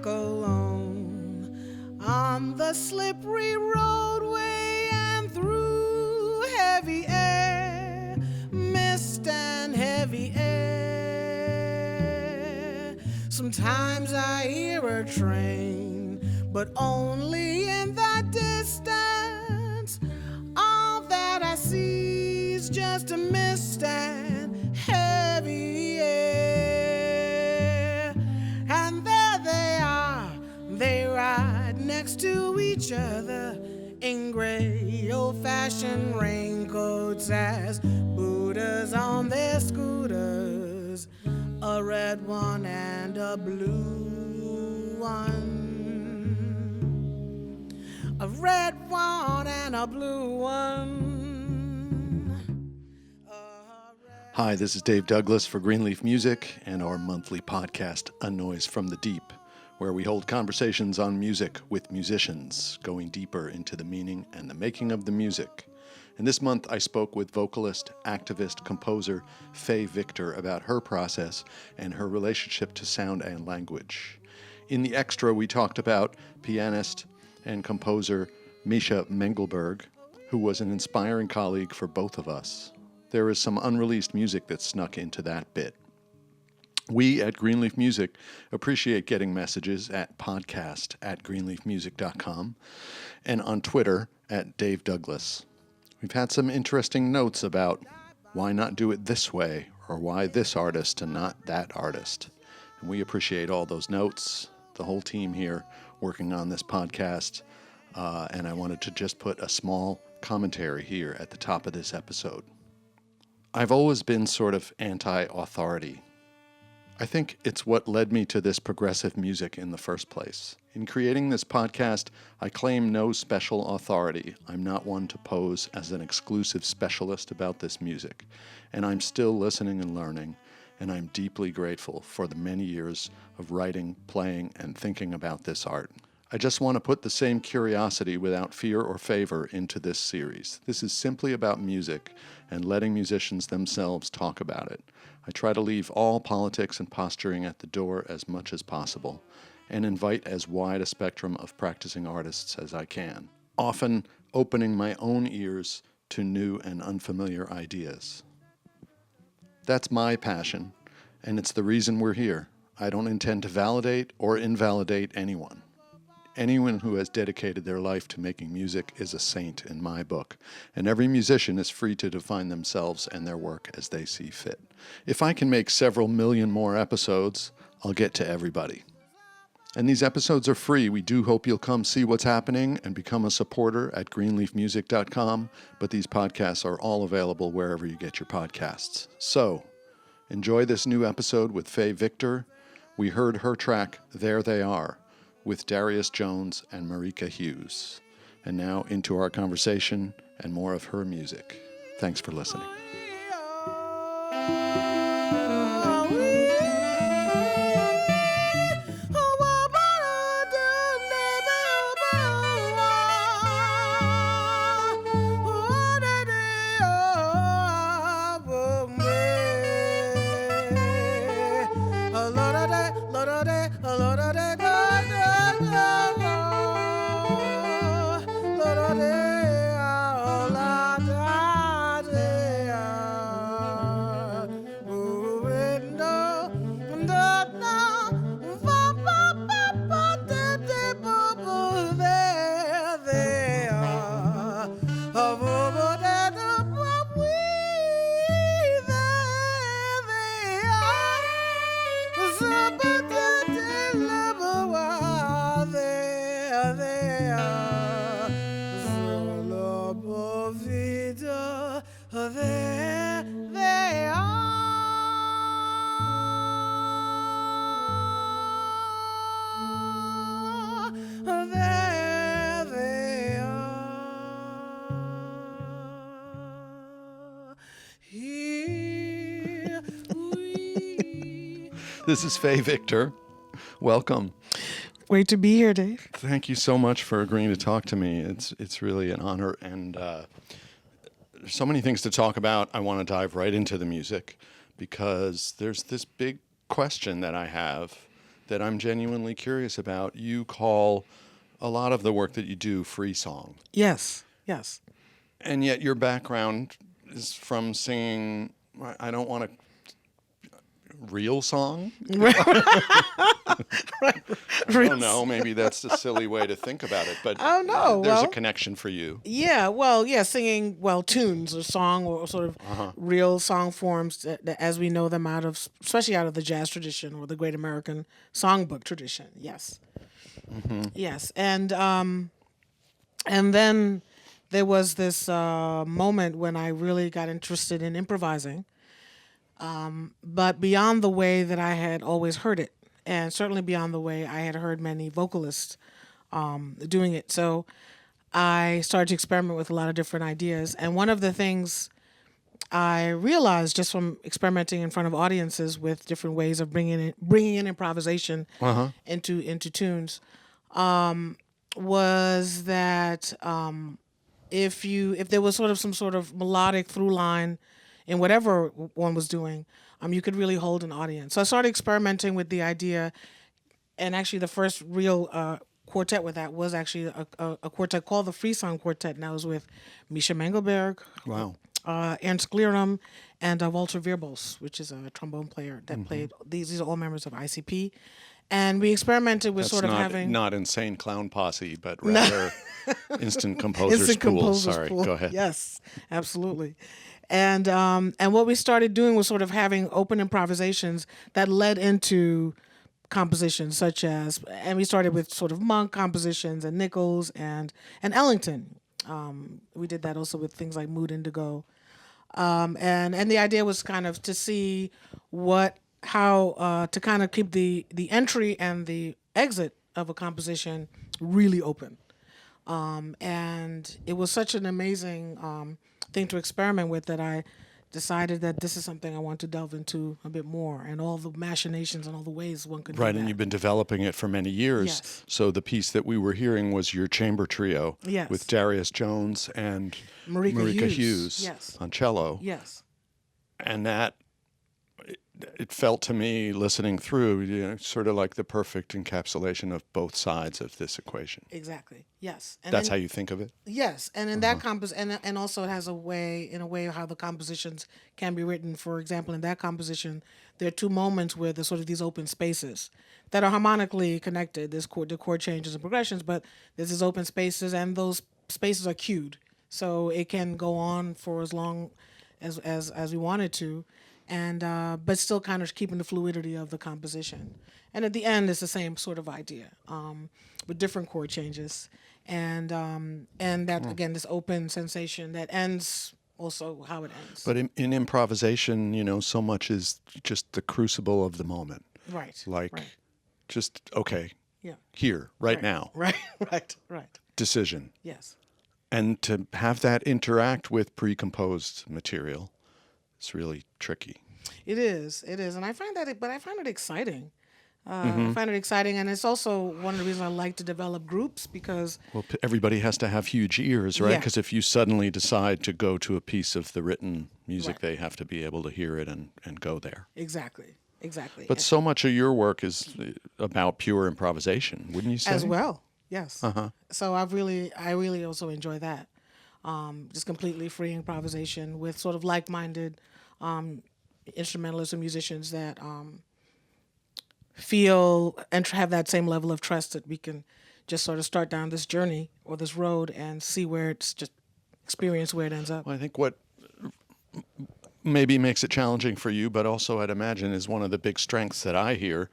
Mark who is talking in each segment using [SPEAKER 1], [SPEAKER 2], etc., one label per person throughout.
[SPEAKER 1] alone on the slippery roadway and through heavy air, mist and heavy air. Sometimes I hear a train, but only in the distance. All that I see is just a mist and heavy air. And there they are, they ride next to each other in gray old-fashioned raincoats as Buddhas on their scooters, a red one and a blue one. A red one and a blue one.
[SPEAKER 2] Hi, this is Dave Douglas for Greenleaf Music and our monthly podcast, A Noise from the Deep, where we hold conversations on music with musicians, going deeper into the meaning and the making of the music. And this month I spoke with vocalist, activist, composer Fay Victor about her process and her relationship to sound and language. In the extra, we talked about pianist and composer Misha Mengelberg, who was an inspiring colleague for both of us. There is some unreleased music that snuck into that bit. We at Greenleaf Music appreciate getting messages at podcast@greenleafmusic.com and on Twitter at Dave Douglas. We've had some interesting notes about why not do it this way or why this artist and not that artist. And we appreciate all those notes, the whole team here working on this podcast, and I wanted to just put a small commentary here at the top of this episode. I've always been sort of anti-authority. I think it's what led me to this progressive music in the first place. In creating this podcast, I claim no special authority. I'm not one to pose as an exclusive specialist about this music, and I'm still listening and learning, and I'm deeply grateful for the many years of writing, playing, and thinking about this art. I just want to put the same curiosity without fear or favor into this series. This is simply about music and letting musicians themselves talk about it. I try to leave all politics and posturing at the door as much as possible and invite as wide a spectrum of practicing artists as I can, often opening my own ears to new and unfamiliar ideas. That's my passion, and it's the reason we're here. I don't intend to validate or invalidate anyone. Anyone who has dedicated their life to making music is a saint in my book, and every musician is free to define themselves and their work as they see fit. If I can make several million more episodes, I'll get to everybody. And these episodes are free. We do hope you'll come see what's happening and become a supporter at greenleafmusic.com, but these podcasts are all available wherever you get your podcasts. So, enjoy this new episode with Fay Victor. We heard her track, There They Are, with Darius Jones and Marika Hughes. And now into our conversation and more of her music. Thanks for listening. This is Fay Victor. Welcome.
[SPEAKER 3] Great to be here, Dave.
[SPEAKER 2] Thank you so much for agreeing to talk to me. It's really an honor, and there's so many things to talk about. I want to dive right into the music because there's this big question that I have that I'm genuinely curious about. You call a lot of the work that you do free song.
[SPEAKER 3] Yes. Yes.
[SPEAKER 2] And yet your background is from singing, I don't want to, real song?
[SPEAKER 3] Right.
[SPEAKER 2] I don't know. Maybe that's a silly way to think about it, but
[SPEAKER 3] Oh, no.
[SPEAKER 2] there's a
[SPEAKER 3] Well,
[SPEAKER 2] connection for you.
[SPEAKER 3] yeah. Well, yeah. Singing, tunes or song or sort of real song forms that as we know them out of, especially out of the jazz tradition or the Great American Songbook tradition. Yes. Yes. And then there was this moment when I really got interested in improvising, but beyond the way that I had always heard it, and certainly beyond the way I had heard many vocalists doing it. So I started to experiment with a lot of different ideas. And one of the things I realized just from experimenting in front of audiences with different ways of bringing in improvisation into tunes was that if there was sort of some sort of melodic through line in whatever one was doing, you could really hold an audience. So I started experimenting with the idea, and actually the first real quartet with that was actually a quartet called the Free Song Quartet, and that was with Misha Mengelberg,
[SPEAKER 2] Wow.
[SPEAKER 3] Ernst Glerum, and Walter Wirbels, which is a trombone player that played. These are all members of ICP. And we experimented with
[SPEAKER 2] That's
[SPEAKER 3] sort of having...
[SPEAKER 2] not Insane Clown Posse, but rather Instant Composers Pool. Sorry, go ahead.
[SPEAKER 3] Yes, absolutely. And what we started doing was sort of having open improvisations that led into compositions such as, and we started with sort of Monk compositions and Nichols and Ellington. We did that also with things like Mood Indigo. And the idea was kind of to see how to kind of keep the entry and the exit of a composition really open. And it was such an amazing thing to experiment with that I decided that this is something I want to delve into a bit more, and all the machinations and all the ways one could do
[SPEAKER 2] Right,
[SPEAKER 3] that.
[SPEAKER 2] and you've been developing it for many years.
[SPEAKER 3] Yes.
[SPEAKER 2] So the piece that we were hearing was your chamber trio
[SPEAKER 3] Yes.
[SPEAKER 2] with Darius Jones and
[SPEAKER 3] Marika
[SPEAKER 2] Hughes
[SPEAKER 3] Yes.
[SPEAKER 2] on cello.
[SPEAKER 3] Yes.
[SPEAKER 2] And that, it felt to me, listening through, sort of like the perfect encapsulation of both sides of this equation.
[SPEAKER 3] Exactly. Yes. And
[SPEAKER 2] That's
[SPEAKER 3] then-
[SPEAKER 2] how you think of it?
[SPEAKER 3] Yes, and in that and also it has a way how the compositions can be written. For example, in that composition, there are two moments where there's sort of these open spaces that are harmonically connected. There's the chord changes and progressions, but there's these open spaces, and those spaces are cued, so it can go on for as long as we want it to, and but still kind of keeping the fluidity of the composition. And at the end, it's the same sort of idea, with different chord changes. And that again, this open sensation that ends also how it ends.
[SPEAKER 2] But in improvisation, so much is just the crucible of the moment.
[SPEAKER 3] Right.
[SPEAKER 2] Like,
[SPEAKER 3] right.
[SPEAKER 2] just, okay,
[SPEAKER 3] Yeah.
[SPEAKER 2] here, right now,
[SPEAKER 3] Right. Right.
[SPEAKER 2] decision.
[SPEAKER 3] Yes.
[SPEAKER 2] And to have that interact with pre-composed material, it's really tricky.
[SPEAKER 3] It is, and I find it exciting. I find it exciting, and it's also one of the reasons I like to develop groups because...
[SPEAKER 2] Well, everybody has to have huge ears, right?
[SPEAKER 3] Yeah.
[SPEAKER 2] Because if you suddenly decide to go to a piece of the written music,
[SPEAKER 3] Right.
[SPEAKER 2] they have to be able to hear it and go there.
[SPEAKER 3] Exactly.
[SPEAKER 2] But so much of your work is about pure improvisation, wouldn't you say?
[SPEAKER 3] As well, yes. So I really also enjoy that. Just completely free improvisation with sort of like-minded instrumentalists and musicians that feel and have that same level of trust that we can just sort of start down this journey or this road and see where it's just experience where it ends up.
[SPEAKER 2] Well, I think what maybe makes it challenging for you, but also I'd imagine is one of the big strengths that I hear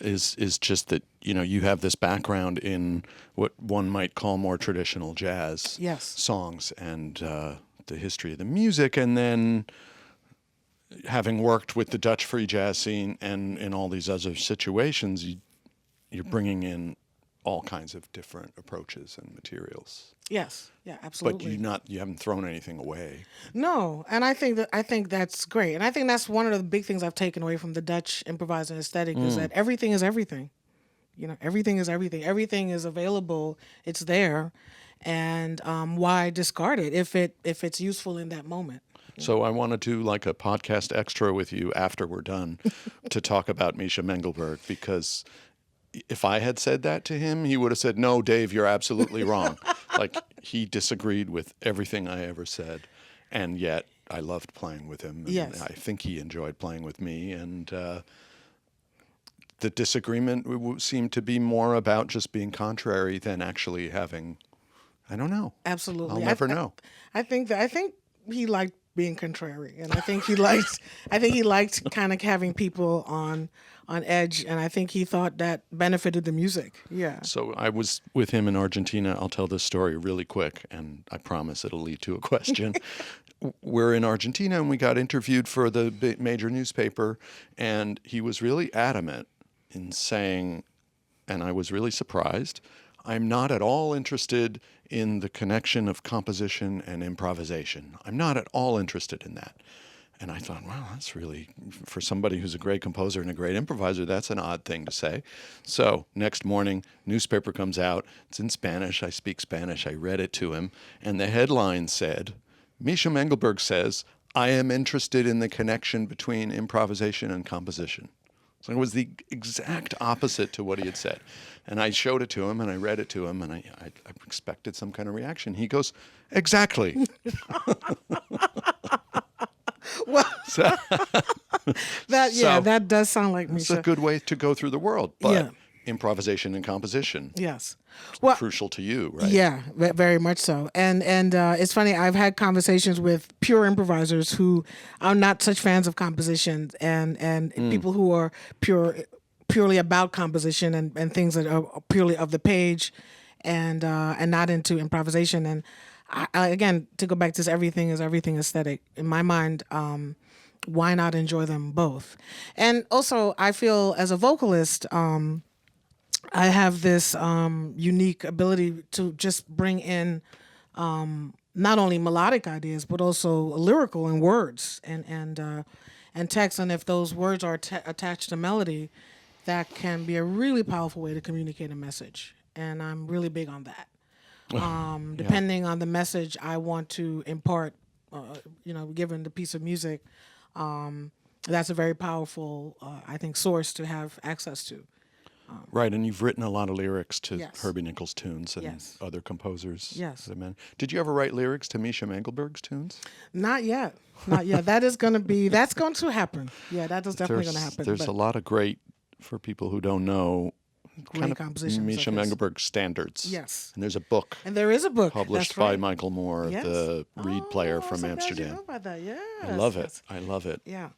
[SPEAKER 2] is just that, you have this background in what one might call more traditional jazz
[SPEAKER 3] Yes.
[SPEAKER 2] songs and the history of the music, and then having worked with the Dutch free jazz scene and in all these other situations, you're bringing in all kinds of different approaches and materials.
[SPEAKER 3] Yes, yeah, absolutely.
[SPEAKER 2] But you haven't thrown anything away.
[SPEAKER 3] No, and I think that's great, and I think that's one of the big things I've taken away from the Dutch improvising aesthetic is that everything is everything. Everything is everything. Everything is available. It's there, and why discard it if it's useful in that moment?
[SPEAKER 2] So I want to do like a podcast extra with you after we're done to talk about Misha Mengelberg, because if I had said that to him, he would have said, "No, Dave, you're absolutely wrong." Like, he disagreed with everything I ever said, and yet I loved playing with him. And
[SPEAKER 3] Yes.
[SPEAKER 2] I think he enjoyed playing with me, and the disagreement seemed to be more about just being contrary than actually having. I don't know.
[SPEAKER 3] Absolutely.
[SPEAKER 2] I'll never know.
[SPEAKER 3] I think he liked being contrary, and I think he liked kind of having people on edge, and I think he thought that benefited the music. Yeah.
[SPEAKER 2] So I was with him in Argentina. I'll tell this story really quick, and I promise it'll lead to a question. We're in Argentina, and we got interviewed for the major newspaper, and he was really adamant in saying, and I was really surprised, I'm not at all interested in the connection of composition and improvisation. I'm not at all interested in that. And I thought, wow, that's really, for somebody who's a great composer and a great improviser, that's an odd thing to say. So next morning, newspaper comes out. It's in Spanish. I speak Spanish. I read it to him. And the headline said, Misha Mengelberg says, I am interested in the connection between improvisation and composition. So it was the exact opposite to what he had said. And I showed it to him, and I read it to him, and I expected some kind of reaction. He goes, exactly.
[SPEAKER 3] Well,
[SPEAKER 2] So,
[SPEAKER 3] that does sound like
[SPEAKER 2] it's
[SPEAKER 3] Misha.
[SPEAKER 2] a good way to go through the world. But
[SPEAKER 3] Yeah.
[SPEAKER 2] improvisation and composition,
[SPEAKER 3] Yes. Well,
[SPEAKER 2] crucial to you, right?
[SPEAKER 3] yeah, very much so. And it's funny. I've had conversations with pure improvisers who are not such fans of composition, and people who are purely about composition and things that are purely of the page, and not into improvisation. And I, again, to go back to this, everything is aesthetic. In my mind, why not enjoy them both? And also, I feel as a vocalist, I have this unique ability to just bring in not only melodic ideas, but also lyrical and words and text. And if those words are attached to melody, that can be a really powerful way to communicate a message. And I'm really big on that. Depending on the message I want to impart, given the piece of music, that's a very powerful, I think, source to have access to.
[SPEAKER 2] Right, and you've written a lot of lyrics to
[SPEAKER 3] Yes.
[SPEAKER 2] Herbie Nichols' tunes and
[SPEAKER 3] Yes.
[SPEAKER 2] other composers.
[SPEAKER 3] Yes.
[SPEAKER 2] Did you ever write lyrics to Misha Mengelberg's tunes?
[SPEAKER 3] Not yet. That's going to happen. Yeah, that is definitely going to happen.
[SPEAKER 2] There's a lot of great, for people who don't know,
[SPEAKER 3] great compositions.
[SPEAKER 2] Misha
[SPEAKER 3] like this.
[SPEAKER 2] Mengelberg standards.
[SPEAKER 3] Yes.
[SPEAKER 2] And there's a book
[SPEAKER 3] And there is a book
[SPEAKER 2] published
[SPEAKER 3] that's
[SPEAKER 2] by
[SPEAKER 3] right.
[SPEAKER 2] Michael Moore,
[SPEAKER 3] Yes.
[SPEAKER 2] the reed player from
[SPEAKER 3] so glad
[SPEAKER 2] Amsterdam.
[SPEAKER 3] You know about that. Yes.
[SPEAKER 2] I love it.
[SPEAKER 3] Yes.
[SPEAKER 2] I love it.
[SPEAKER 3] Yeah.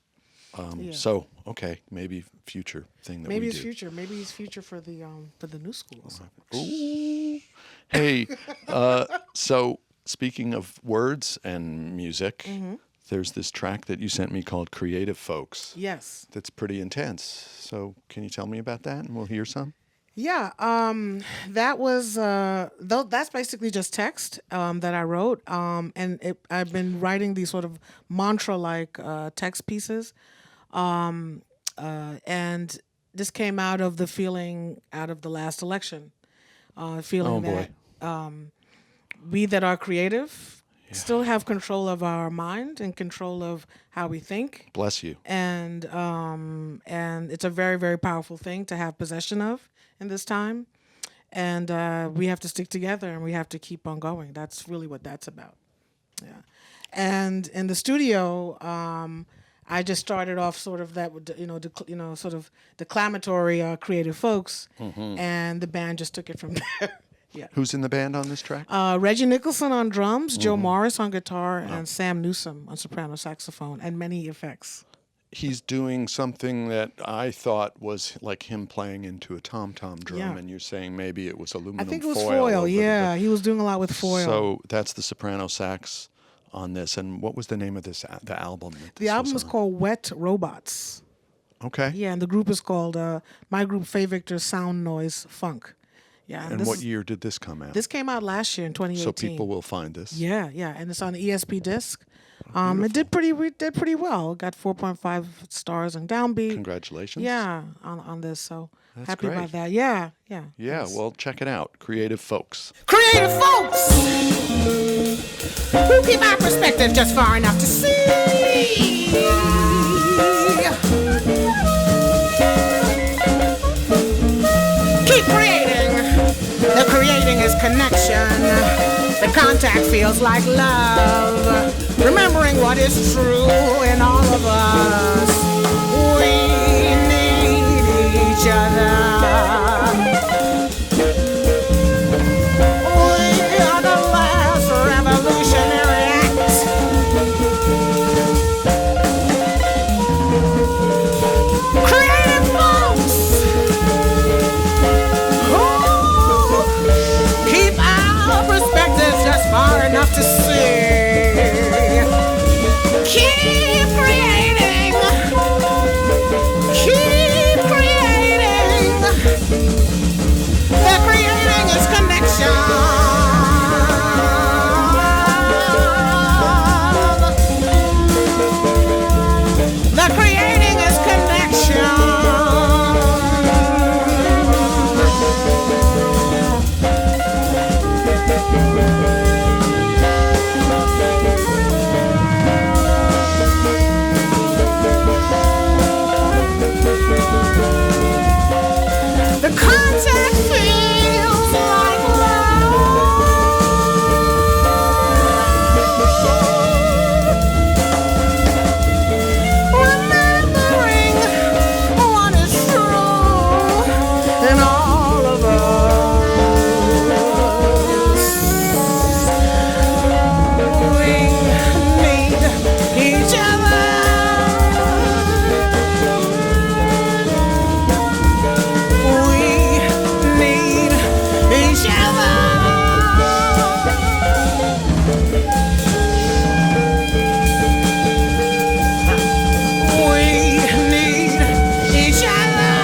[SPEAKER 3] Yeah.
[SPEAKER 2] So, okay, maybe future thing that
[SPEAKER 3] Maybe
[SPEAKER 2] we
[SPEAKER 3] it's
[SPEAKER 2] do.
[SPEAKER 3] future. Maybe it's future for the new schools.
[SPEAKER 2] Ooh. Hey, so speaking of words and music, there's this track that you sent me called Creative Folks.
[SPEAKER 3] Yes.
[SPEAKER 2] That's pretty intense. So can you tell me about that and we'll hear some?
[SPEAKER 3] Yeah, that was that's basically just text that I wrote, and I've been writing these sort of mantra-like text pieces, and this came out of the feeling out of the last election, feeling that we that are creative still have control of our mind and control of how we think.
[SPEAKER 2] Bless you.
[SPEAKER 3] And it's a very, very powerful thing to have possession of in this time. And we have to stick together and we have to keep on going. That's really what that's about. Yeah. And in the studio, I just started off sort of that, sort of declamatory creative folks, and the band just took it from there. Yeah.
[SPEAKER 2] Who's in the band on this track?
[SPEAKER 3] Reggie Nicholson on drums, Joe Morris on guitar, and Sam Newsom on soprano saxophone, and many effects.
[SPEAKER 2] He's doing something that I thought was like him playing into a tom-tom drum,
[SPEAKER 3] Yeah.
[SPEAKER 2] and you're saying maybe it was aluminum
[SPEAKER 3] I think it was
[SPEAKER 2] foil.
[SPEAKER 3] foil.
[SPEAKER 2] over
[SPEAKER 3] Yeah, he was doing a lot with foil.
[SPEAKER 2] So that's the soprano sax on this. And what was the name of this the album? That
[SPEAKER 3] The
[SPEAKER 2] this
[SPEAKER 3] album
[SPEAKER 2] was
[SPEAKER 3] is
[SPEAKER 2] on?
[SPEAKER 3] called Wet Robots.
[SPEAKER 2] Okay.
[SPEAKER 3] Yeah, and the group is called my group Fay Victor Sound Noise Funk. Yeah,
[SPEAKER 2] And what year did this come out?
[SPEAKER 3] This came out last year in 2018.
[SPEAKER 2] So people will find this.
[SPEAKER 3] Yeah, and it's on the ESP disc. It did pretty well. Got 4.5 stars in Downbeat.
[SPEAKER 2] Congratulations.
[SPEAKER 3] Yeah, on this. So
[SPEAKER 2] That's
[SPEAKER 3] happy
[SPEAKER 2] great.
[SPEAKER 3] about that. Yeah.
[SPEAKER 2] Yeah,
[SPEAKER 3] Yes.
[SPEAKER 2] well, check it out. Creative Folks.
[SPEAKER 1] Creative folks who keep our perspective just far enough to see. The creating is connection. The contact feels like love. Remembering what is true in all of us. We need each other. We are the last revolutionary act. Creative folks who keep our perspectives just far enough to see. Keep creating. Keep creating. The creating is connection. The creating is connection. The contact feels like love. Remembering what is true in all of us. We need each other. We need each other. We need each other.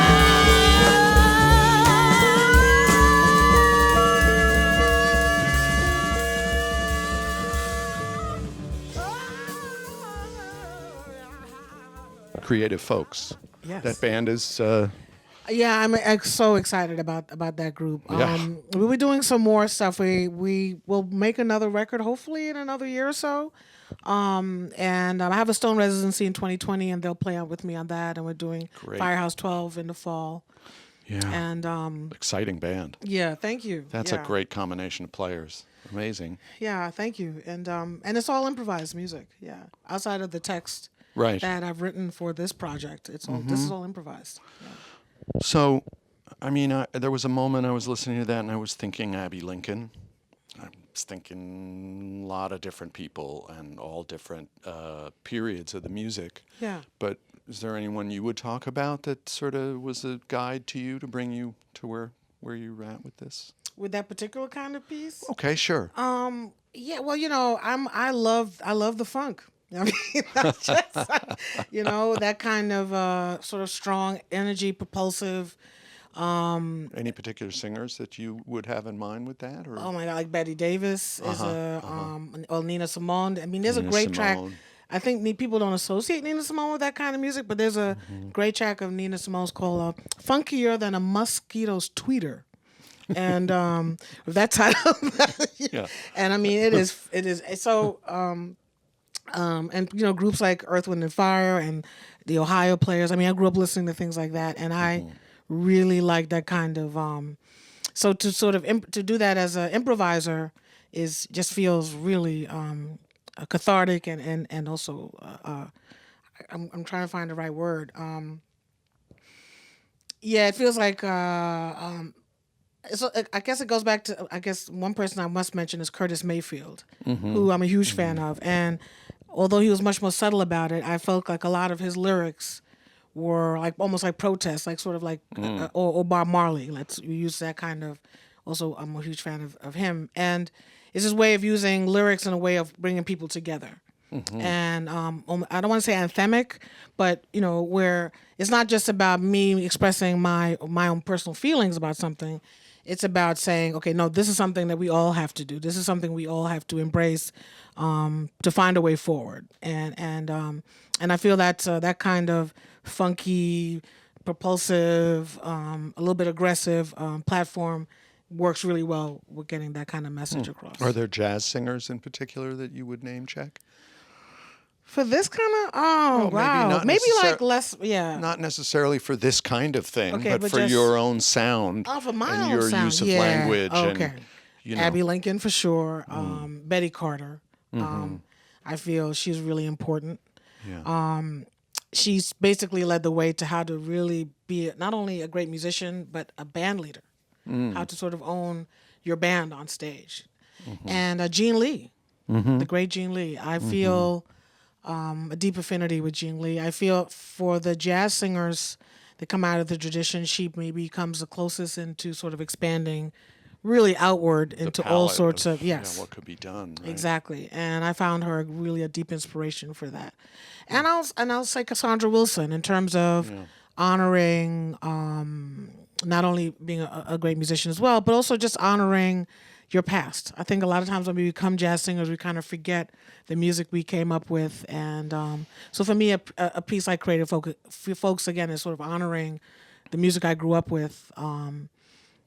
[SPEAKER 2] Creative Folks.
[SPEAKER 3] Yes.
[SPEAKER 2] That band is
[SPEAKER 3] Yeah, I'm so excited about that group.
[SPEAKER 2] Yeah.
[SPEAKER 3] We'll be doing some more stuff. We will make another record hopefully in another year or so. And I have a Stone residency in 2020, and they'll play out with me on that. And we're doing
[SPEAKER 2] Great.
[SPEAKER 3] Firehouse 12 in the fall.
[SPEAKER 2] yeah,
[SPEAKER 3] And
[SPEAKER 2] exciting band.
[SPEAKER 3] yeah, thank you.
[SPEAKER 2] That's
[SPEAKER 3] Yeah.
[SPEAKER 2] a great combination of players. Amazing.
[SPEAKER 3] Yeah, thank you. And it's all improvised music. Yeah, outside of the text
[SPEAKER 2] Right.
[SPEAKER 3] that I've written for this project, it's all this is all improvised. Yeah.
[SPEAKER 2] So, I mean, there was a moment I was listening to that and I was thinking Abby Lincoln. I was thinking a lot of different people and all different periods of the music.
[SPEAKER 3] Yeah.
[SPEAKER 2] But is there anyone you would talk about that sort of was a guide to you to bring you to where you're at with this?
[SPEAKER 3] With that particular kind of piece.
[SPEAKER 2] Okay, sure.
[SPEAKER 3] Yeah, well, I love the funk. I mean, that's just, that kind of sort of strong energy, propulsive.
[SPEAKER 2] Any particular singers that you would have in mind with that? Or
[SPEAKER 3] Oh my God, like Betty Davis is or Nina Simone. I mean, there's a great track.
[SPEAKER 2] Simone.
[SPEAKER 3] I think people don't associate Nina Simone with that kind of music, but there's a great track of Nina Simone's called "Funkier Than a Mosquito's Tweeter." And with that title,
[SPEAKER 2] Yeah.
[SPEAKER 3] and I mean it is so and groups like Earth, Wind and Fire and the Ohio Players. I mean, I grew up listening to things like that, and I really like that kind of so to sort of to do that as an improviser is just feels really cathartic and also I'm trying to find the right word. Yeah, it feels like so I guess it goes back to one person I must mention is Curtis Mayfield, who I'm a huge fan of, and although he was much more subtle about it, I felt like a lot of his lyrics were like almost like protests, like sort of like or Bob Marley. Let's use that kind of. Also, I'm a huge fan of him, and it's his way of using lyrics in a way of bringing people together. And I don't want to say anthemic, but where it's not just about me expressing my own personal feelings about something. It's about saying, okay, no, this is something that we all have to do. This is something we all have to embrace to find a way forward. And I feel that's that kind of funky, propulsive, a little bit aggressive platform works really well with getting that kind of message across.
[SPEAKER 2] Are there jazz singers in particular that you would name check?
[SPEAKER 3] For this kind of
[SPEAKER 2] Well,
[SPEAKER 3] wow, maybe like less, yeah.
[SPEAKER 2] Not necessarily for this kind of thing,
[SPEAKER 3] Okay,
[SPEAKER 2] but
[SPEAKER 3] but
[SPEAKER 2] for
[SPEAKER 3] just-
[SPEAKER 2] your own sound
[SPEAKER 3] For my
[SPEAKER 2] and
[SPEAKER 3] own
[SPEAKER 2] your
[SPEAKER 3] sound,
[SPEAKER 2] use of
[SPEAKER 3] yeah.
[SPEAKER 2] language.
[SPEAKER 3] Okay.
[SPEAKER 2] And, you know,
[SPEAKER 3] Abby Lincoln for sure. Betty Carter. I feel she's really important.
[SPEAKER 2] yeah.
[SPEAKER 3] She's basically led the way to how to really be not only a great musician but a band leader. How to sort of own your band on stage. And Gene Lee, the great Gene Lee. I feel a deep affinity with Gene Lee. I feel for the jazz singers that come out of the tradition, she maybe comes the closest into sort of expanding really outward into all
[SPEAKER 2] palette
[SPEAKER 3] sorts of
[SPEAKER 2] yeah,
[SPEAKER 3] yes.
[SPEAKER 2] what could be done. Right?
[SPEAKER 3] Exactly. And I found her really a deep inspiration for that. And I'll say Cassandra Wilson in terms of honoring not only being a great musician as well, but also just honoring your past. I think a lot of times when we become jazz singers, we kind of forget the music we came up with. And so for me, a piece like Creative Folks, again, is sort of honoring the music I grew up with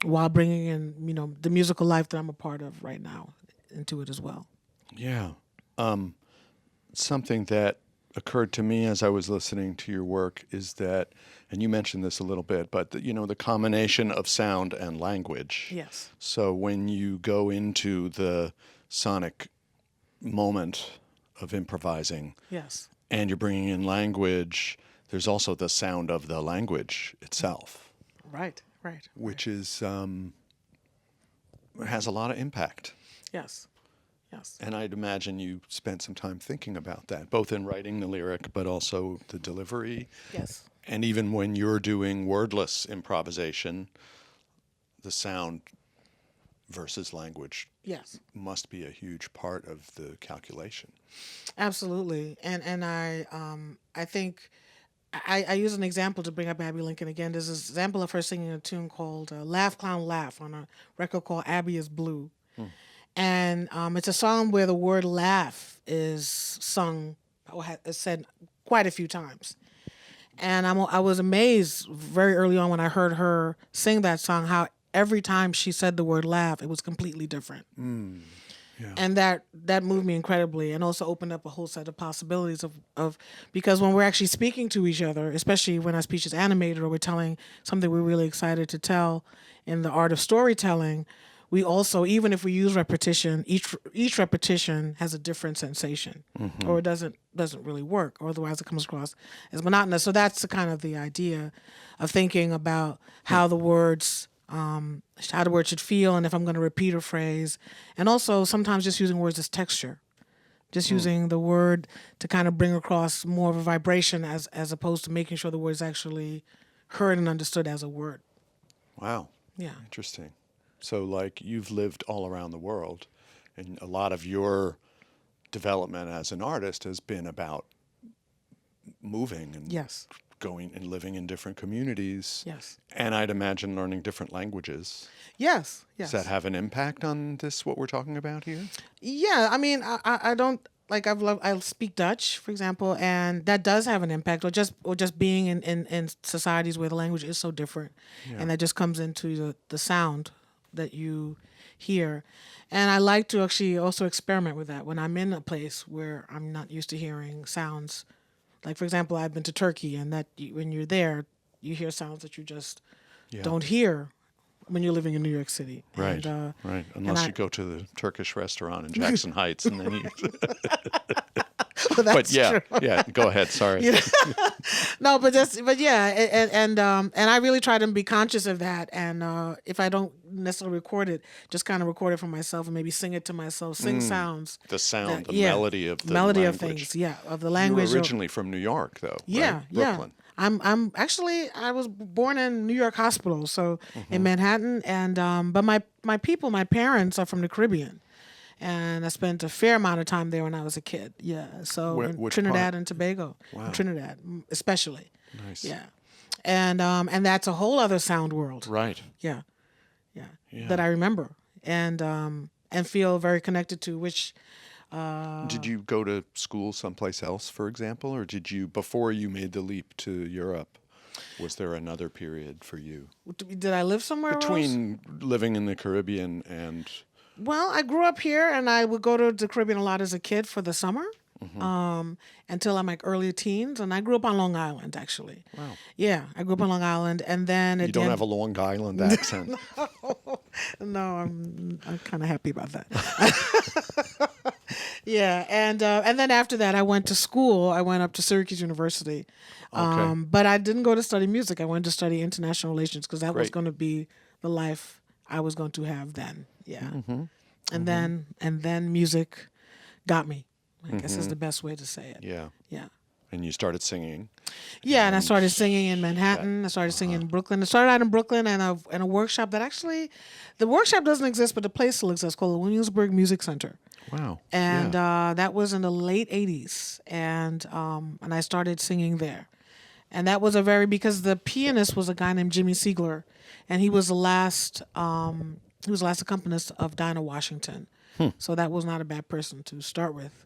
[SPEAKER 3] while bringing in, the musical life that I'm a part of right now into it as well.
[SPEAKER 2] Yeah. Something that occurred to me as I was listening to your work is that, and you mentioned this a little bit, but the combination of sound and language.
[SPEAKER 3] Yes.
[SPEAKER 2] So when you go into the sonic moment of improvising,
[SPEAKER 3] Yes.
[SPEAKER 2] and you're bringing in language, there's also the sound of the language itself.
[SPEAKER 3] Right.
[SPEAKER 2] Which is has a lot of impact.
[SPEAKER 3] Yes.
[SPEAKER 2] And I'd imagine you spent some time thinking about that, both in writing the lyric, but also the delivery.
[SPEAKER 3] Yes.
[SPEAKER 2] And even when you're doing wordless improvisation, the sound versus language
[SPEAKER 3] Yes.
[SPEAKER 2] must be a huge part of the calculation.
[SPEAKER 3] Absolutely. And I think I use an example to bring up Abby Lincoln again. There's this example of her singing a tune called Laugh Clown Laugh on a record called Abby is Blue. And it's a song where the word laugh is sung or is said quite a few times. And I was amazed very early on when I heard her sing that song how every time she said the word laugh, it was completely different.
[SPEAKER 2] Yeah.
[SPEAKER 3] And that moved me incredibly and also opened up a whole set of possibilities of because when we're actually speaking to each other, especially when our speech is animated or we're telling something we're really excited to tell in the art of storytelling, we also, even if we use repetition, each repetition has a different sensation, or it doesn't really work, or otherwise it comes across as monotonous. So that's the idea of thinking about how the words should feel, and if I'm going to repeat a phrase, and also sometimes just using words as texture, just using the word to kind of bring across more of a vibration as opposed to making sure the word is actually heard and understood as a word.
[SPEAKER 2] Wow.
[SPEAKER 3] Yeah.
[SPEAKER 2] Interesting. So, like, you've lived all around the world, and a lot of your development as an artist has been about moving and
[SPEAKER 3] Yes.
[SPEAKER 2] going and living in different communities.
[SPEAKER 3] Yes.
[SPEAKER 2] And I'd imagine learning different languages.
[SPEAKER 3] Yes.
[SPEAKER 2] Does that have an impact on what we're talking about here?
[SPEAKER 3] Yeah, I mean, I don't like I speak Dutch, for example, and that does have an impact, or just being in societies where the language is so different, and that just comes into the sound that you hear. And I like to actually also experiment with that when I'm in a place where I'm not used to hearing sounds. Like, for example, I've been to Turkey, and when you're there, you hear sounds that you just don't hear when you're living in New York City.
[SPEAKER 2] Right,
[SPEAKER 3] and,
[SPEAKER 2] right. Unless you go to the Turkish restaurant in Jackson Heights, and then you...
[SPEAKER 3] Well, that's true.
[SPEAKER 2] Yeah. Go ahead. Sorry.
[SPEAKER 3] No, but yeah, and I really try to be conscious of that. And if I don't necessarily record it, just kind of record it for myself and maybe sing it to myself. Sing sounds.
[SPEAKER 2] The sound, the melody of the language.
[SPEAKER 3] Of things. Yeah, of the language.
[SPEAKER 2] You were originally from New York, though.
[SPEAKER 3] Yeah,
[SPEAKER 2] right? Brooklyn.
[SPEAKER 3] I'm actually I was born in New York Hospital, so in Manhattan, and but my parents are from the Caribbean. And I spent a fair amount of time there when I was a kid. Yeah, so in Trinidad
[SPEAKER 2] part?
[SPEAKER 3] and Tobago,
[SPEAKER 2] Wow.
[SPEAKER 3] Trinidad especially.
[SPEAKER 2] Nice.
[SPEAKER 3] Yeah, and that's a whole other sound world.
[SPEAKER 2] Right.
[SPEAKER 3] Yeah, that I remember and feel very connected to. Which
[SPEAKER 2] did you go to school someplace else, for example, or did you before you made the leap to Europe? Was there another period for you
[SPEAKER 3] did I live somewhere
[SPEAKER 2] between living in the Caribbean and?
[SPEAKER 3] Well, I grew up here, and I would go to the Caribbean a lot as a kid for the summer. until I'm like early teens. And I grew up on Long Island, actually.
[SPEAKER 2] Wow.
[SPEAKER 3] Yeah, I grew up on Long Island. And then
[SPEAKER 2] You don't have a Long Island accent.
[SPEAKER 3] No, I'm kind of happy about that. Yeah, and then after that, I went to school. I went up to Syracuse University,
[SPEAKER 2] Okay.
[SPEAKER 3] but I didn't go to study music. I went to study international relations because that was
[SPEAKER 2] Great.
[SPEAKER 3] going to be the life I was going to have then. Yeah,
[SPEAKER 2] Mm-hmm.
[SPEAKER 3] and then music got me. I guess is the best way to say it.
[SPEAKER 2] Yeah.
[SPEAKER 3] Yeah.
[SPEAKER 2] And you started singing.
[SPEAKER 3] Yeah, and I started singing in Manhattan. I started singing in Brooklyn. I started out in Brooklyn and a workshop that actually, the workshop doesn't exist, but the place still exists, called the Williamsburg Music Center.
[SPEAKER 2] Wow.
[SPEAKER 3] And
[SPEAKER 2] yeah.
[SPEAKER 3] that was in the late '80s, and I started singing there, and that was because the pianist was a guy named Jimmy Siegler, and he was the last accompanist of Dinah Washington, so that was not a bad person to start with,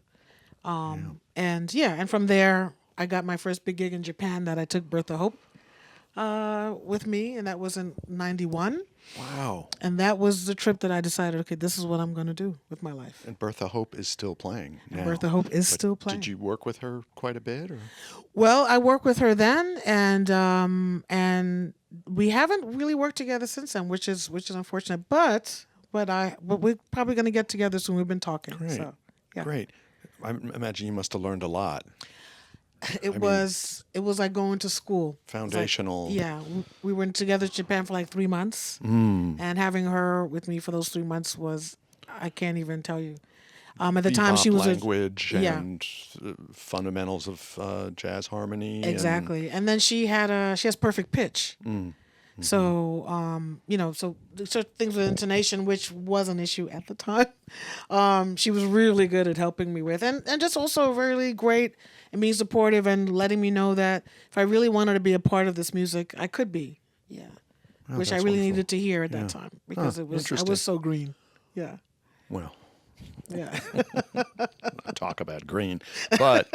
[SPEAKER 3] and from there I got my first big gig in Japan that I took Bertha Hope with me, and that was in '91.
[SPEAKER 2] Wow.
[SPEAKER 3] And that was the trip that I decided, okay, this is what I'm going to do with my life.
[SPEAKER 2] And Bertha Hope is still playing now.
[SPEAKER 3] Bertha Hope is
[SPEAKER 2] But
[SPEAKER 3] still playing.
[SPEAKER 2] Did you work with her quite a bit? Or?
[SPEAKER 3] Well, I worked with her then, and we haven't really worked together since then, which is unfortunate. But we're probably going to get together soon. We've been talking.
[SPEAKER 2] Great.
[SPEAKER 3] So, yeah.
[SPEAKER 2] Great. I imagine you must have learned a lot.
[SPEAKER 3] It was like going to school.
[SPEAKER 2] Foundational.
[SPEAKER 3] We were together in Japan for like 3 months, and having her with me for those 3 months was, I can't even tell you. At the time, she was
[SPEAKER 2] language and fundamentals of jazz harmony.
[SPEAKER 3] Exactly, and then she has perfect pitch. So, so things with intonation, which was an issue at the time, she was really good at helping me with, and just also really great and being supportive and letting me know that if I really wanted to be a part of this music, I could be. Yeah, which I really
[SPEAKER 2] wonderful.
[SPEAKER 3] needed to hear at that time because I was so green. Yeah.
[SPEAKER 2] Well,
[SPEAKER 3] Yeah.
[SPEAKER 2] talk about green. But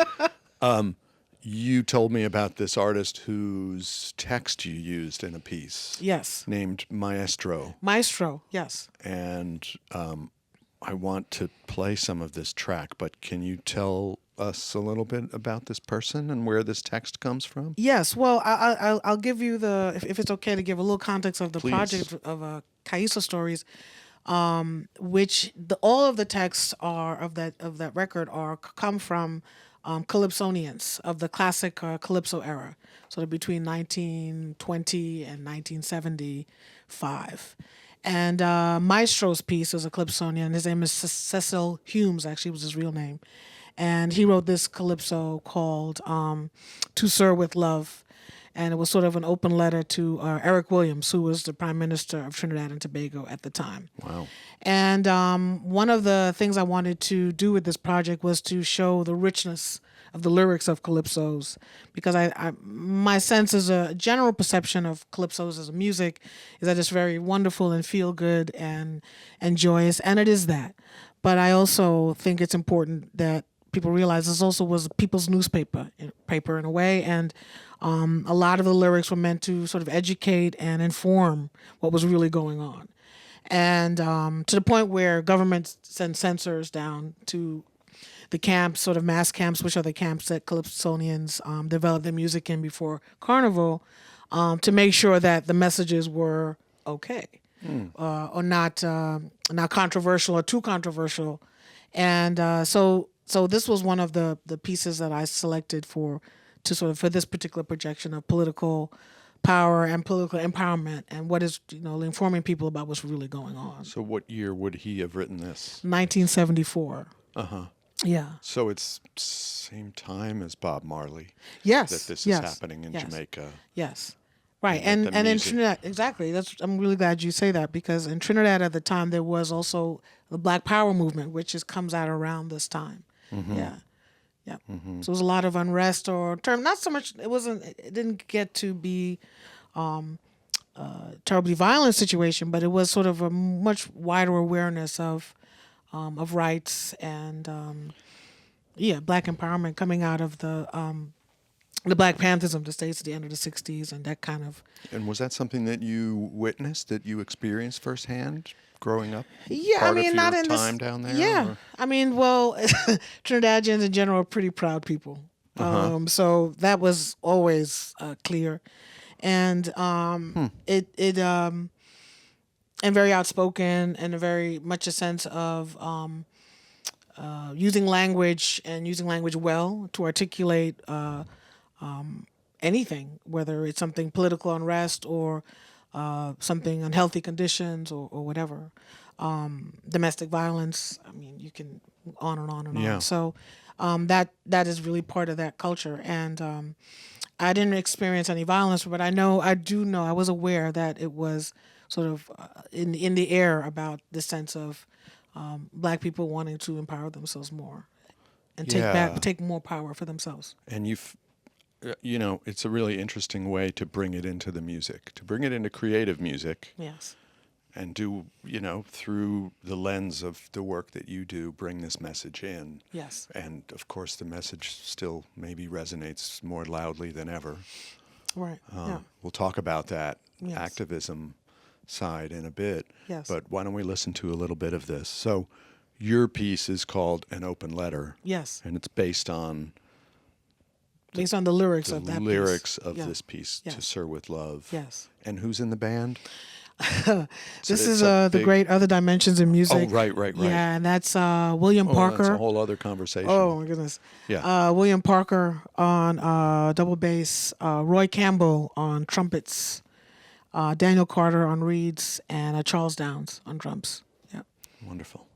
[SPEAKER 2] you told me about this artist whose text you used in a piece.
[SPEAKER 3] Yes.
[SPEAKER 2] Named Maestro.
[SPEAKER 3] Maestro, yes.
[SPEAKER 2] And I want to play some of this track, but can you tell us a little bit about this person and where this text comes from?
[SPEAKER 3] Yes. Well, I'll give you if it's okay to give a little context of the
[SPEAKER 2] Please.
[SPEAKER 3] project of Kaisa Stories, which all of the texts are of that record come from calypsonians of the classic calypso era, sort of between 1920 and 1975. And Maestro's piece is a calypsonian. His name is Cecil Humes, actually was his real name. And he wrote this calypso called To Sir with Love. And it was sort of an open letter to Eric Williams, who was the Prime Minister of Trinidad and Tobago at the time.
[SPEAKER 2] Wow.
[SPEAKER 3] And one of the things I wanted to do with this project was to show the richness of the lyrics of calypsos, because my sense is a general perception of calypsos as a music is that it's very wonderful and feel good and joyous, and it is that. But I also think it's important that people realize this also was people's newspaper in a way, and a lot of the lyrics were meant to sort of educate and inform what was really going on. And to the point where government sent censors down to the camps, sort of mass camps, which are the camps that calypsonians developed their music in before Carnival, to make sure that the messages were okay or not controversial or too controversial. And so this was one of the pieces that I selected for this particular projection of political power and political empowerment, and what is informing people about what's really going on.
[SPEAKER 2] So what year would he have written this?
[SPEAKER 3] 1974.
[SPEAKER 2] Uh-huh.
[SPEAKER 3] Yeah.
[SPEAKER 2] So it's same time as Bob Marley.
[SPEAKER 3] Yes.
[SPEAKER 2] That this is happening in Jamaica.
[SPEAKER 3] Yes. Right.
[SPEAKER 2] And
[SPEAKER 3] And in Trinidad, exactly. I'm really glad you say that, because in Trinidad at the time there was also the Black Power movement, which comes out around this time. Mm-hmm. Yeah. Yeah. Mm-hmm. So it was a lot of unrest, or not so much. It didn't get to be terribly violent situation, but it was sort of a much wider awareness of rights and Black empowerment coming out of the Black Panthers of the States at the end of the 60s, and that kind of.
[SPEAKER 2] And was that something that you witnessed, that you experienced firsthand growing up?
[SPEAKER 3] Yeah,
[SPEAKER 2] Part
[SPEAKER 3] I mean,
[SPEAKER 2] of
[SPEAKER 3] not
[SPEAKER 2] your
[SPEAKER 3] in
[SPEAKER 2] time
[SPEAKER 3] this.
[SPEAKER 2] down there?
[SPEAKER 3] Yeah,
[SPEAKER 2] or-
[SPEAKER 3] I mean, well, Trinidadians in general are pretty proud people. So that was always clear, and and very outspoken, and a very much a sense of using language and using language well to articulate anything, whether it's something political unrest or something unhealthy conditions or whatever. Domestic violence. I mean, you can on and on and
[SPEAKER 2] Yeah.
[SPEAKER 3] on. So that is really part of that culture. And I didn't experience any violence, but I was aware that it was sort of in the air about the sense of black people wanting to empower themselves more and
[SPEAKER 2] Yeah.
[SPEAKER 3] take more power for themselves.
[SPEAKER 2] And it's a really interesting way to bring it into the music, to bring it into creative music.
[SPEAKER 3] Yes.
[SPEAKER 2] And do, through the lens of the work that you do, bring this message in.
[SPEAKER 3] Yes.
[SPEAKER 2] And of course, the message still maybe resonates more loudly than ever.
[SPEAKER 3] Right. Yeah.
[SPEAKER 2] We'll talk about that
[SPEAKER 3] Yes.
[SPEAKER 2] activism side in a bit.
[SPEAKER 3] Yes.
[SPEAKER 2] But why don't we listen to a little bit of this? So, your piece is called An Open Letter.
[SPEAKER 3] Yes.
[SPEAKER 2] And it's based on
[SPEAKER 3] Based on the lyrics
[SPEAKER 2] the
[SPEAKER 3] of that
[SPEAKER 2] lyrics
[SPEAKER 3] piece.
[SPEAKER 2] of
[SPEAKER 3] Yeah.
[SPEAKER 2] this piece,
[SPEAKER 3] Yes.
[SPEAKER 2] To Sir With Love.
[SPEAKER 3] Yes.
[SPEAKER 2] And who's in the band?
[SPEAKER 3] This is
[SPEAKER 2] it's a
[SPEAKER 3] the
[SPEAKER 2] big-
[SPEAKER 3] great Other Dimensions in Music.
[SPEAKER 2] Oh, right.
[SPEAKER 3] Yeah, and that's William Parker.
[SPEAKER 2] That's a whole other conversation.
[SPEAKER 3] Oh my goodness.
[SPEAKER 2] Yeah.
[SPEAKER 3] William Parker on double bass, Roy Campbell on trumpets, Daniel Carter on reeds, and Charles Downs on drums. Yeah.
[SPEAKER 2] Wonderful.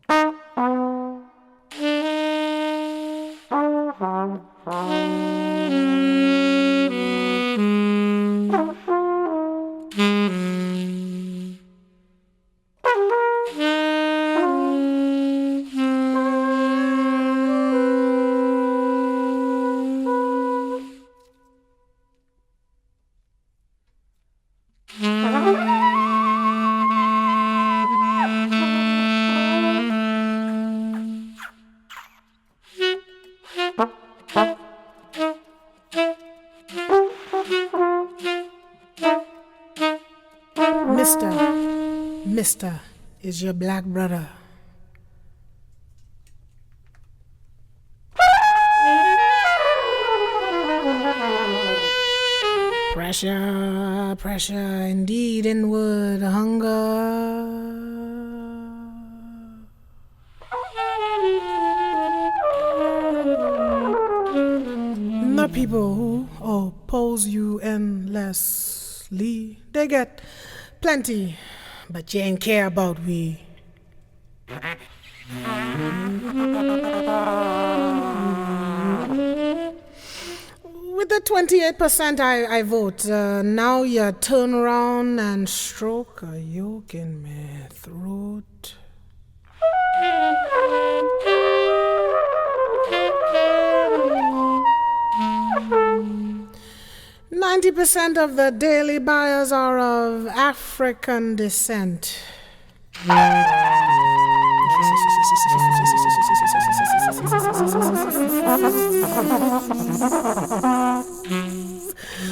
[SPEAKER 1] Mister is your black brother. Pressure indeed inward hunger. The people who oppose you endlessly, they get plenty, but you ain't care about we. With the 28% I vote, now you turn around and stroke a yoke in my throat. %90 of the daily buyers are of African descent.